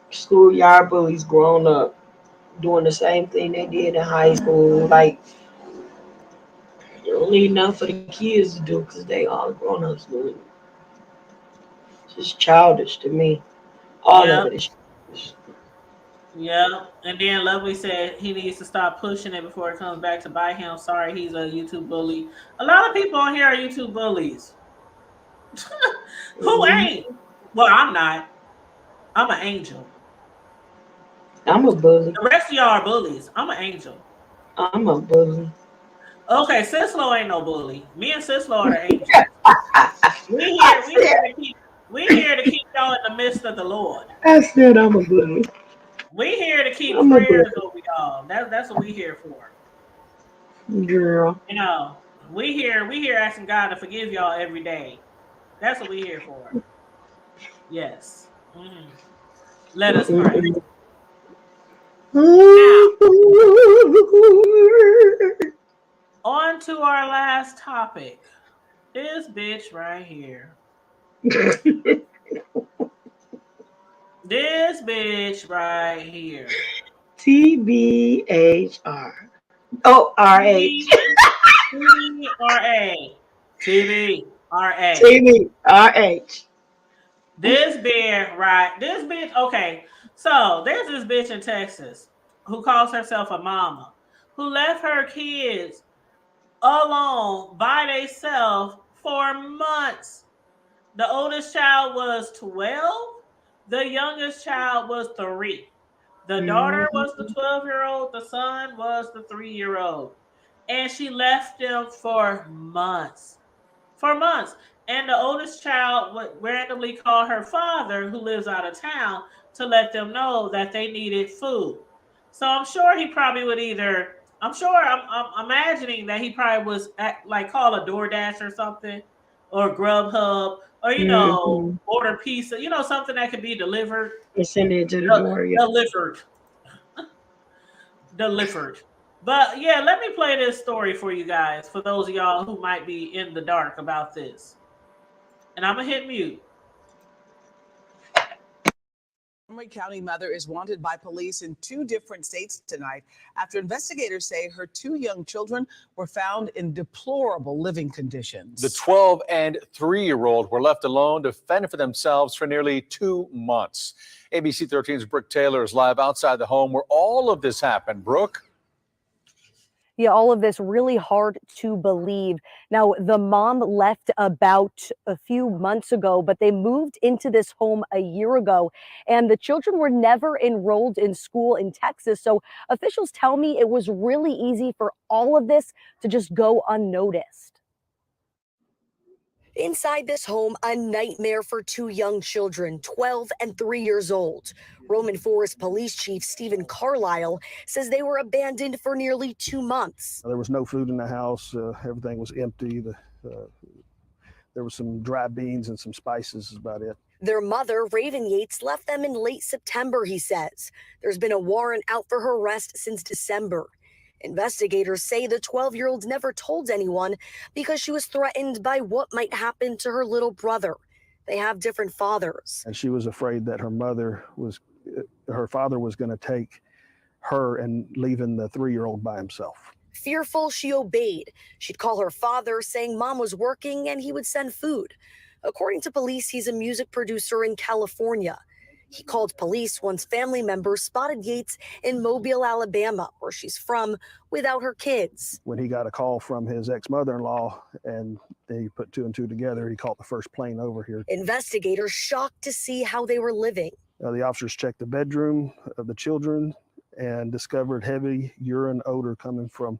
schoolyard bullies grown up doing the same thing they did in high school. Like it don't leave nothing for the kids to do because they all grown ups doing it. It's just childish to me. All of Yep, it is childish. yep. And then Lovely said he needs to stop pushing it before it comes back to bite him. Sorry, he's a YouTube bully. A lot of people on here are YouTube bullies. Who Mhm. ain't? Well, I'm not. I'm an angel. I'm a bully. The rest of y'all are bullies. I'm an angel. I'm a bully. Okay, Sislo ain't no bully. Me and Sislo are the angels. We I here. We said, here to keep. We here to keep y'all in the midst of the Lord. I said I'm a bully. We here to keep I'm a bully, prayers over y'all. That's what we here for. girl. You know, we here asking God to forgive y'all every day. That's what we here for. Yes. Mhm. Let us pray. Mm-mm. Now, on to our last topic. This bitch right here. This bitch right here. TBHR. Oh, RH. TBRA. TBRA. TBRH. This bear, right? This bitch, okay. So there's this bitch in Texas who calls herself a mama who left her kids alone by themselves for months. The oldest child was 12. The youngest child was 3. The daughter was the 12-year-old. The son was the 3-year-old. And she left them for months. For months. And the oldest child would randomly call her father, who lives out of town, to let them know that they needed food. So I'm sure he probably would either, I'm imagining that he probably was like call a DoorDash or something, or Grubhub, or, order pizza, something that could be delivered. And send it to the door. Yeah. Delivered. But yeah, let me play this story for you guys, for those of y'all who might be in the dark about this. And I'm going to hit mute. Montgomery County mother is wanted by police in 2 different states tonight after investigators say her 2 young children were found in deplorable living conditions. The 12 and 3-year-old were left alone to fend for themselves for nearly 2 months. ABC 13's Brooke Taylor is live outside the home where all of this happened. Brooke? Yeah, all of this really hard to believe. Now, the mom left about a few months ago, but they moved into this home a year ago, and the children were never enrolled in school in Texas. So officials tell me it was really easy for all of this to just go unnoticed. Inside this home, a nightmare for 2 young children, 12 and 3 years old. Roman Forest Police Chief Stephen Carlisle says they were abandoned for nearly 2 months. There was no food in the house. Everything was empty. There was some dry beans and some spices, is about it. Their mother, Raven Yates, left them in late September, he says. There's been a warrant out for her arrest since December. Investigators say the 12-year-old never told anyone because she was threatened by what might happen to her little brother. They have different fathers. And she was afraid that her father was going to take her and leaving the 3-year-old by himself. Fearful, she obeyed. She'd call her father, saying mom was working and he would send food. According to police, he's a music producer in California. He called police once family members spotted Yates in Mobile, Alabama, where she's from, without her kids. When he got a call from his ex-mother-in-law and they put 2 and 2 together, he caught the first plane over here. Investigators shocked to see how they were living. The officers checked the bedroom of the children and discovered heavy urine odor coming from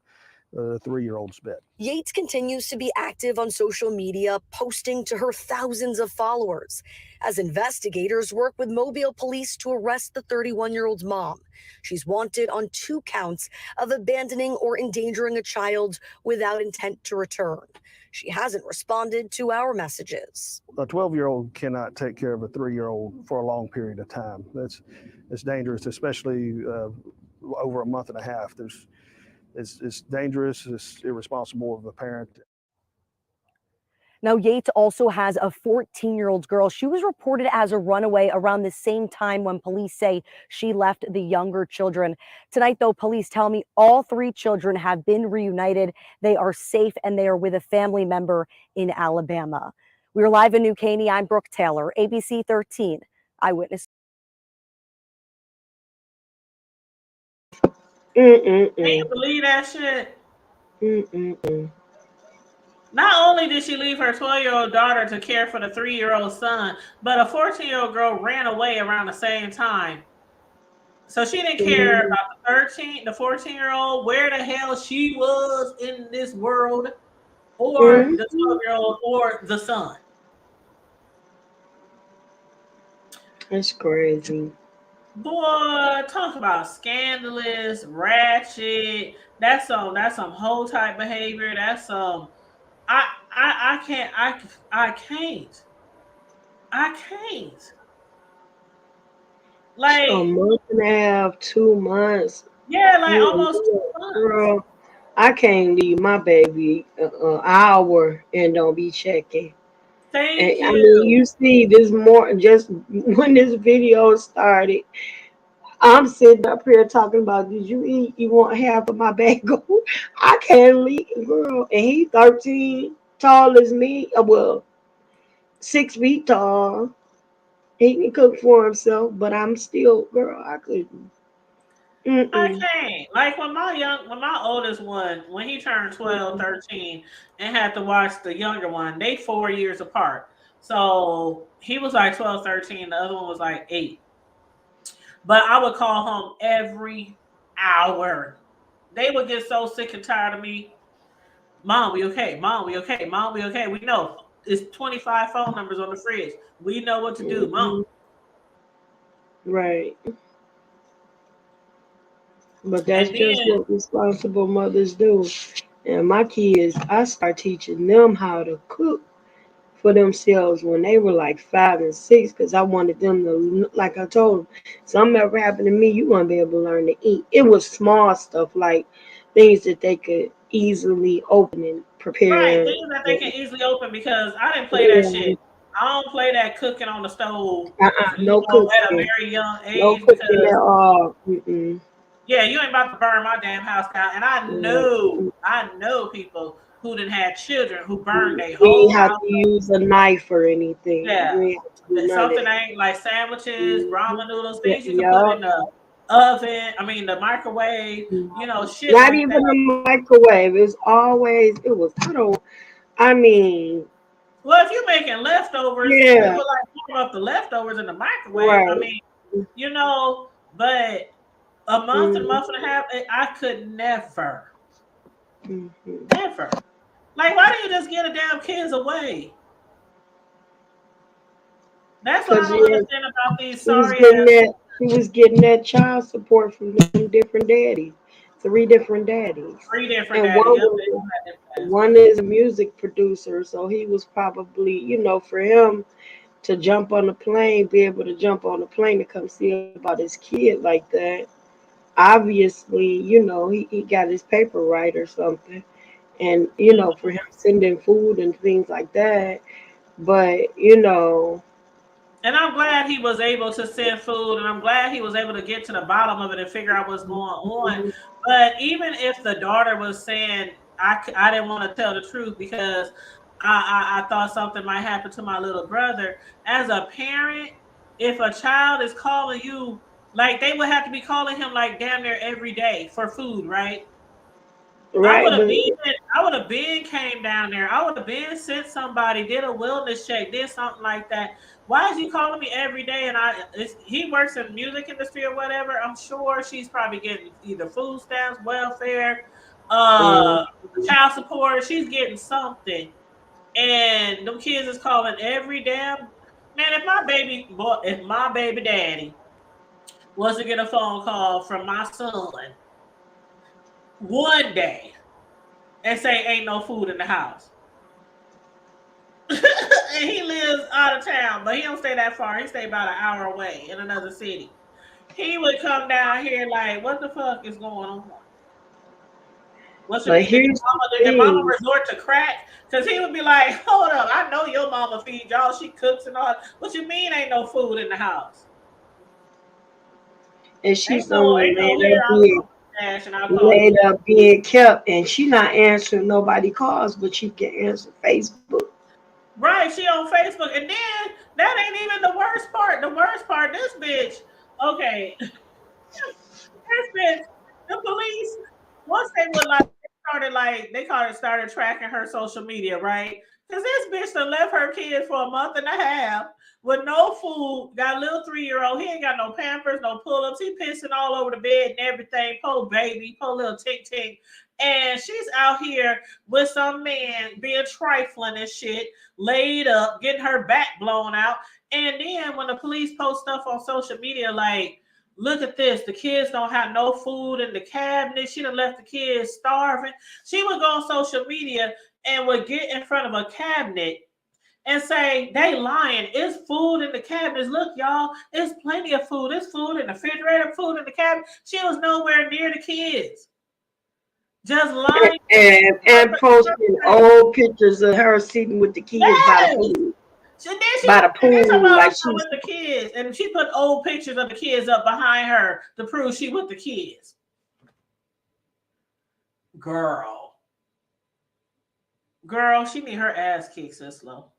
the 3-year-old's bed. Yates continues to be active on social media, posting to her thousands of followers as investigators work with Mobile police to arrest the 31-year-old's mom. She's wanted on 2 counts of abandoning or endangering a child without intent to return. She hasn't responded to our messages. A 12-year-old cannot take care of a 3-year-old for a long period of time. It's dangerous, especially over a month and a half. It's dangerous, it's irresponsible of a parent. Now, Yates also has a 14-year-old girl. She was reported as a runaway around the same time when police say she left the younger children. Tonight, though, police tell me all 3 children have been reunited. They are safe and they are with a family member in Alabama. We're live in New Caney. I'm Brooke Taylor, ABC 13 Eyewitness. Can you believe that shit? Not only did she leave her 12-year-old daughter to care for the 3-year-old son, but a 14-year-old girl ran away around the same time. So she didn't care about the 14-year-old, where the hell she was in this world, or the 12-year-old, or the son. That's crazy. Boy, talk about scandalous, ratchet. That's some whole type behavior. That's some. I can't. Like a month and a half, 2 months. Yeah, like almost 2 months. Girl, I can't leave my baby an hour and don't be checking. Thank And I mean, you. you see this more just when this video started. I'm sitting up here talking about, did you eat? You want half of my bagel? I can't leave, girl. And he 13, tall as me. Well, 6 feet tall. He can cook for himself, but I'm still, girl, I couldn't. I Mm-mm. can't. Like when my oldest one, when he turned 12, 13, and had to watch the younger one, they 4 years apart. So he was like 12, 13. The other one was like 8. But I would call home every hour. They would get so sick and tired of me. Mom, we okay? Mom, we okay? Mom, we okay? We know it's 25 phone numbers on the fridge. We know what to do, Mom. Mhm. Right. But that's And just then what responsible mothers do. And my kids, I start teaching them how to cook for themselves when they were like 5 and 6, because I wanted them to, like I told them, something ever happened to me, you want to be able to learn to eat. It was small stuff like things that they could easily open and right, prepare. things that they can easily open because I didn't play that Yeah. shit. I don't play that cooking on the stove, No at a cooking. very young No age cooking at because all. Mm-mm. yeah, you ain't about to burn my damn house down. And Mm-mm. I know people who didn't have children who burned You their ain't whole have house to up. use a knife or anything. Yeah, You ain't have to do none of something that. ain't like sandwiches, Mhm. ramen noodles, Yeah, things you can put yeah. in the oven. I mean, the microwave. Shit Not like even that. a microwave. It's always, it was, I mean, Well, if you're making leftovers, you yeah, would like warm up the leftovers in the microwave. I right. mean, but a month and a Mhm. month and a half, I could never, Mhm. never. Like, why don't you just get the damn kids away? That's what I Cause don't yeah, understand about these she was sorry getting ass that, she was getting that child support from them different daddies, 3 different daddies, 3 different and daddies. Yep, they all had different one is a music producer, so he was probably, for him to jump on the plane, be able to jump on the plane to come see about his kid like that. Obviously, he got his paper right or something. And, ass. for him sending food and things like that. But, And I'm glad he was able to send food, and I'm glad he was able to get to the bottom of it and figure out what's going on. But even if the daughter was saying, I didn't want to tell the truth because I thought something might happen to my little brother, as a parent, if a child is calling you, like they would have to be calling him like damn near every day for food, right? right, but I would have been came down there. I would have been sent somebody, did a wellness check, did something like that. Why is he calling me every day? And he works in the music industry or whatever. I'm sure she's probably getting either food stamps, welfare, mm, uh, child support. She's getting something, and them kids is calling every damn man. If my baby daddy was to get a phone call from my son one day and say ain't no food in the house. And he lives out of town, but he don't stay that far. He stay about an hour away in another city. He would come down here like, what the fuck is going on? What should but be here's the did your mama thing. resort to crack? Because he would be like, hold up, I know your mama feeds y'all. She cooks and all. What you mean ain't no food in the house? And she's somewhere Ain't no here. I'll call Dash and I'll call you. laid up being kept, and she not answering nobody calls, but she can answer Facebook. Right, she on Facebook, and then that ain't even the worst part. The worst part, this bitch. Okay, this bitch. The police once they would started tracking her social media, right? Because this bitch done left her kid for a month and a half with no food. Got a little 3-year-old. He ain't got no Pampers, no pull-ups. He pissing all over the bed and everything. Poor baby, poor little tink tink. And she's out here with some man being trifling and shit, laid up, getting her back blown out. And then when the police post stuff on social media, like, look at this, the kids don't have no food in the cabinet. She done left the kids starving. She would go on social media and would get in front of a cabinet and say, they lying. It's food in the cabinets. Look, y'all, it's plenty of food. There's food in the refrigerator, food in the cabinet. She was nowhere near the kids. Just lying. And posting old pictures of her sitting with the kids by the Yes. food. by the Here's pool, about like her she's with the kids, and she put old pictures of the kids up behind her to prove she with the kids. Girl, she need her ass kicked, so slow.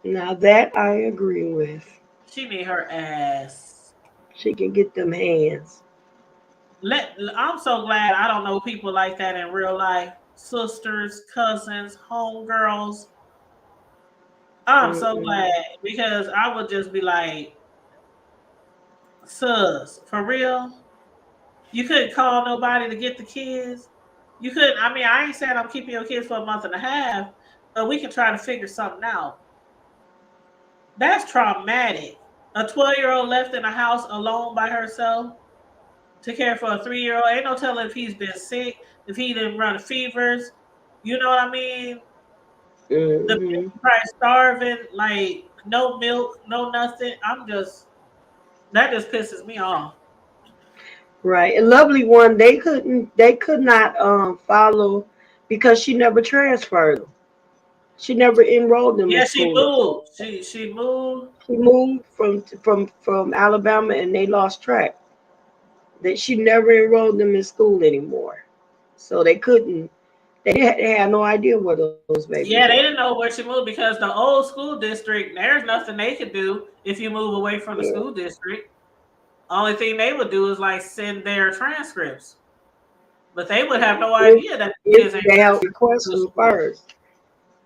now that I agree with. She need her ass. She can get them hands. I'm so glad I don't know people like that in real life. Sisters, cousins, homegirls. I'm so Mm-mm. glad because I would just be like, sus, for real? You couldn't call nobody to get the kids. You couldn't. I mean, I ain't saying I'm keeping your kids for a month and a half, but we can try to figure something out. That's traumatic. A 12-year-old left in a house alone by herself to care for a 3-year-old. Ain't no telling if he's been sick, if he didn't run fevers. You know what I mean? The baby Mm-hmm. probably starving, like no milk, no nothing. That just pisses me off. Right. A lovely one, they could not follow because she never transferred them. She never enrolled them in Yeah, she school. moved. She moved. She moved from Alabama and they lost track. That she never enrolled them in school anymore. So they couldn't they had no idea where those babies Yeah, were. they didn't know where she moved because the old school district, there's nothing they could do if you move away from the Yeah. school district. Only thing they would do is like send their transcripts. But they would have no If, idea that the if kids ain't they have transferred request to the them school. first.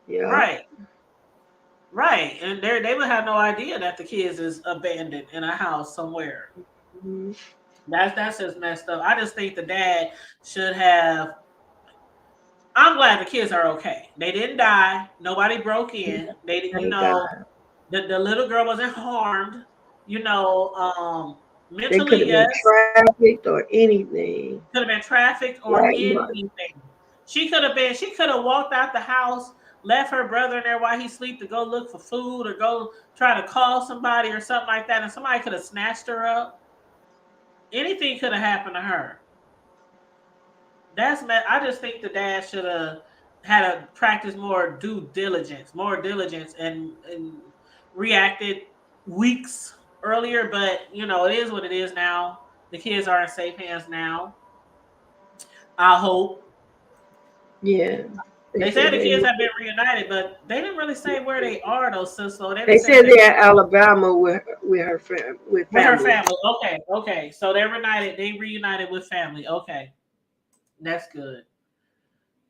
Yeah. Right. Right. And they would have no idea that the kids is abandoned in a house somewhere. Mhm. That's just messed up. I just think the dad should have. I'm glad the kids are okay. They didn't die. Nobody broke in. They didn't, Thank God. the little girl wasn't harmed. They could Mentally, have been yes. trafficked or anything. Could have been trafficked or Right, money. anything. She could have walked out the house, left her brother in there while he sleep to go look for food or go try to call somebody or something like that, and somebody could have snatched her up. Anything could have happened to her. I just think the dad should have had to practice more diligence, and reacted weeks earlier. But it is what it is now. The kids are in safe hands now. I hope. Yeah. They They said said the they kids have been reunited, but they didn't really say where they are, though, sis. So they they didn't say if said they're they're in Alabama with with her family. family. Okay, okay. So they're reunited. They reunited with family. Okay, that's good.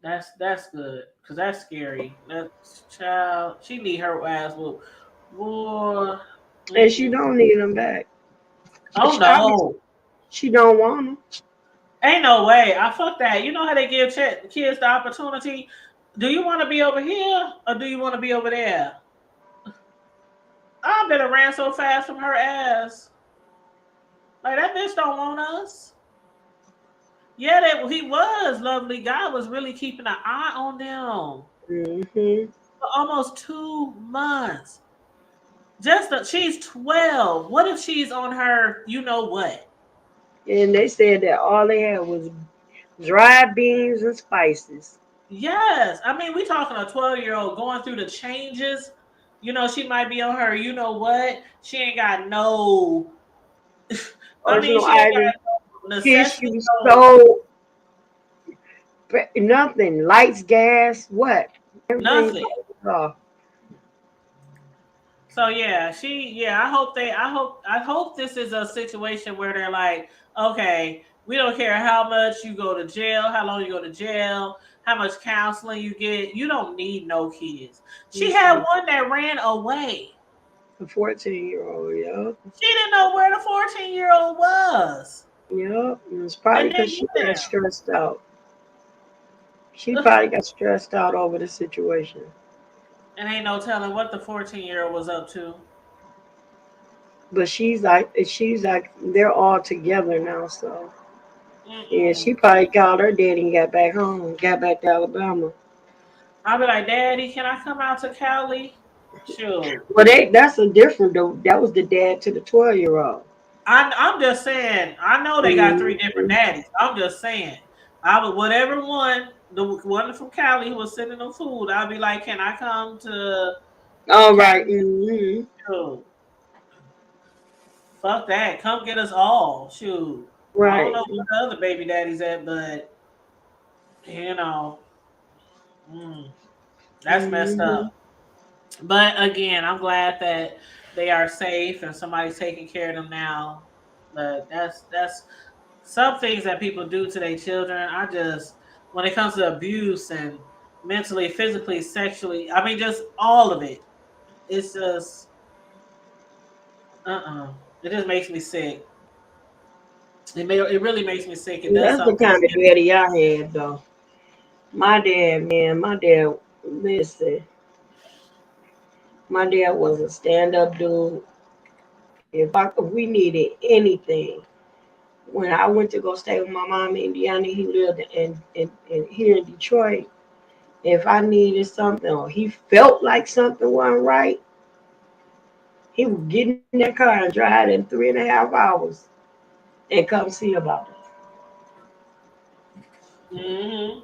That's good because that's scary. That child, she need her ass whooped. Boy, And she mm-mm. don't need them back. Oh Obviously, no, she don't want them. ain't no way. I fuck that. You know how they give kids the opportunity? Do you want to be over here or do you want to be over there? I better ran so fast from her ass. Like that bitch don't want us. Yeah, that he was lovely. God was really keeping an eye on them Hmm. for almost 2 months. She's 12. What if she's on her? You know what? And they said that all they had was dried beans and spices. Yes, I mean we talking a 12-year-old going through the changes. She might be on her. You know what? She ain't got no. I mean, Original she ain't items, got no necessity. tissue, No soap, nothing. Lights, gas, what? Everything's nothing. off. So yeah, I hope this is a situation where they're like, okay, we don't care how much you go to jail, how long you go to jail, how much counseling you get. You don't need no kids. She had Mm-mm. one that ran away. A 14-year-old, yeah. She didn't know where the 14-year-old was. Yep. It's probably And because they she knew got them. stressed out. She probably got stressed out over the situation. And ain't no telling what the 14-year-old was up to. But she's like, they're all together now. So yeah, Mm-mm. she probably called her daddy and got back home, got back to Alabama. I'll be like, Daddy, can I come out to Cali? Sure. Well, that's a different though. That was the dad to the 12-year-old. I'm just saying. I know they got three different Mm-hmm. daddies. I'm just saying. I would whatever one, the one from Cali who was sending them food. I'll be like, can I come to All Cat, right. Mm-hmm. shoot, fuck that. Come get us all. Shoot. I don't Right. know where the other baby daddies at, but you know, mm, that's messed Mm-hmm. up. But again, I'm glad that they are safe and somebody's taking care of them now. But that's some things that people do to their children. I just when it comes to abuse and mentally, physically, sexually, I mean just all of it. It's just it just makes me sick. It really makes me sick. It does That's the something to kind of me. daddy I had, though. My dad, man, my dad, listen, my dad was a stand-up dude. If we needed anything, when I went to go stay with my mom in Indiana, he lived in here in Detroit. If I needed something or he felt like something wasn't right, he would get in that car and drive in 3.5 hours and come see about Hmm. it.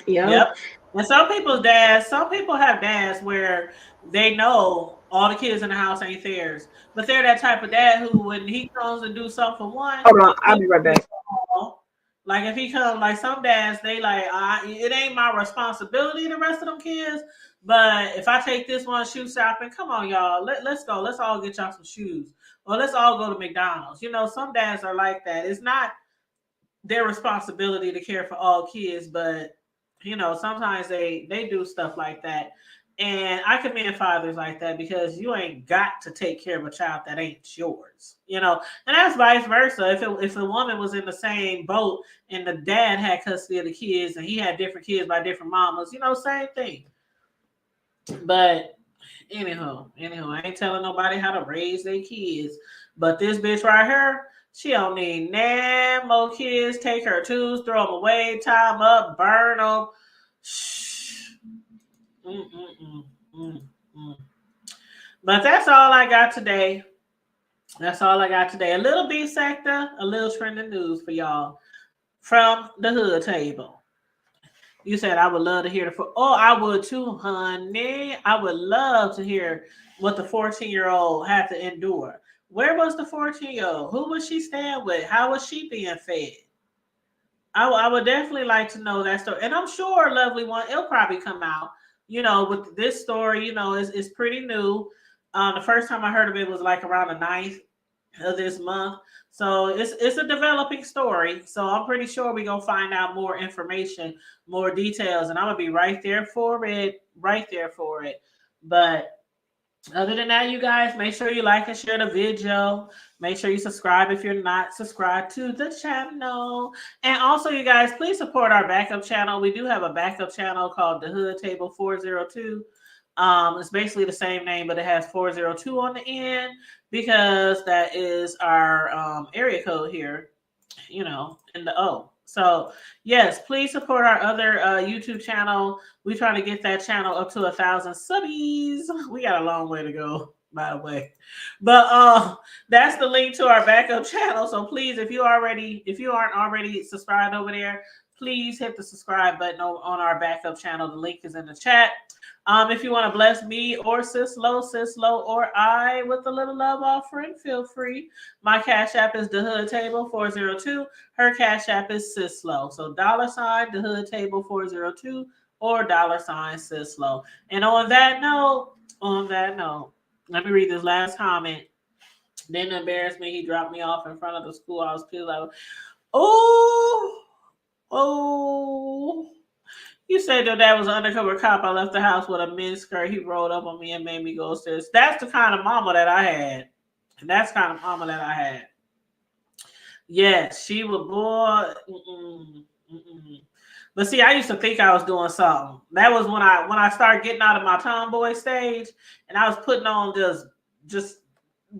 Yeah. Yep. And some people have dads where they know all the kids in the house ain't theirs. But they're that type of dad who, when he comes to do something for one, Hold on, I'll he'll be right do it back. for all. Like if he comes, like some dads, they like, it ain't my responsibility, the rest of them kids. But if I take this one shoe shopping, come on, y'all, let's go. Let's all get y'all some shoes. Or let's all go to McDonald's. You know, some dads are like that. It's not their responsibility to care for all kids, but you know, sometimes they do stuff like that. And I commend fathers like that because you ain't got to take care of a child that ain't yours, you know. And that's vice versa. If a woman was in the same boat and the dad had custody of the kids and he had different kids by different mamas, you know, same thing. But anyhow, I ain't telling nobody how to raise their kids. But this bitch right here, she don't need no more kids. Take her tools, throw them away, tie them up, burn them. Shh. Mm. But that's all I got today. That's all I got today. A little beef sector, a little trending news for y'all from the hood table. You said I would love to hear oh, I would too, honey. I would love to hear what the 14-year-old had to endure. Where was the 14-year-old? Who was she staying with? How was she being fed? I would definitely like to know that story. And I'm sure, lovely one, it'll probably come out. You know, with this story, you know, it's pretty new. The first time I heard of it was like around the 9th of this month. So it's a developing story. So I'm pretty sure we're gonna find out more information, more details, and I'm gonna be right there for it, right there for it. But other than that, you guys, make sure you like and share the video. Make sure you subscribe if you're not subscribed to the channel. And also, you guys, please support our backup channel. We do have a backup channel called The Hood Table 402. It's basically the same name, but it has 402 on the end because that is our area code here, you know, in the O. So yes, please support our other YouTube channel. We try to get that channel up to 1,000 subbies. We got a long way to go, by the way. But that's the link to our backup channel. So please, if you aren't already subscribed over there, please hit the subscribe button on our backup channel. The link is in the chat. If you want to bless me or Sis Low, or I with a little love offering, feel free. My cash app is the Hood Table 402. Her cash app is Sislow. So $ the Hood Table 402 or $Sislow. And on that note, let me read this last comment. Didn't embarrass me. He dropped me off in front of the school. I was pissed. Like, oh. You said your dad was an undercover cop. I left the house with a miniskirt. He rolled up on me and made me go upstairs. That's the kind of mama that I had. That's the kind of mama that I had. Yes, she was boy. But see, I used to think I was doing something. That was when I started getting out of my tomboy stage, and I was putting on just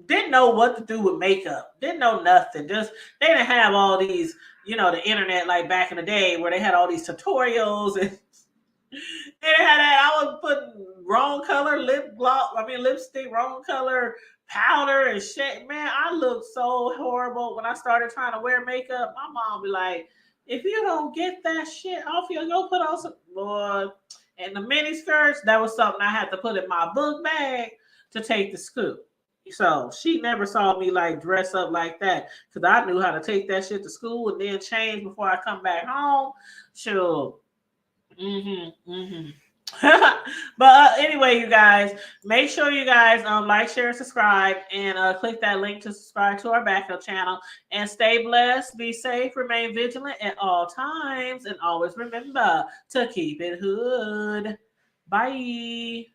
didn't know what to do with makeup. Didn't know nothing. Just they didn't have all these, you know, the internet like back in the day where they had all these tutorials and they had that. I was putting wrong color lipstick, wrong color powder and shit. Man, I looked so horrible when I started trying to wear makeup. My mom be like, if you don't get that shit off you, go put on some boy. And the mini skirts, that was something I had to put in my book bag to take to school. So she never saw me like dress up like that because I knew how to take that shit to school and then change before I come back home. Sure. But anyway, you guys, make sure you guys like, share, and subscribe, and click that link to subscribe to our backup channel. And stay blessed, be safe, remain vigilant at all times, and always remember to keep it hood. Bye.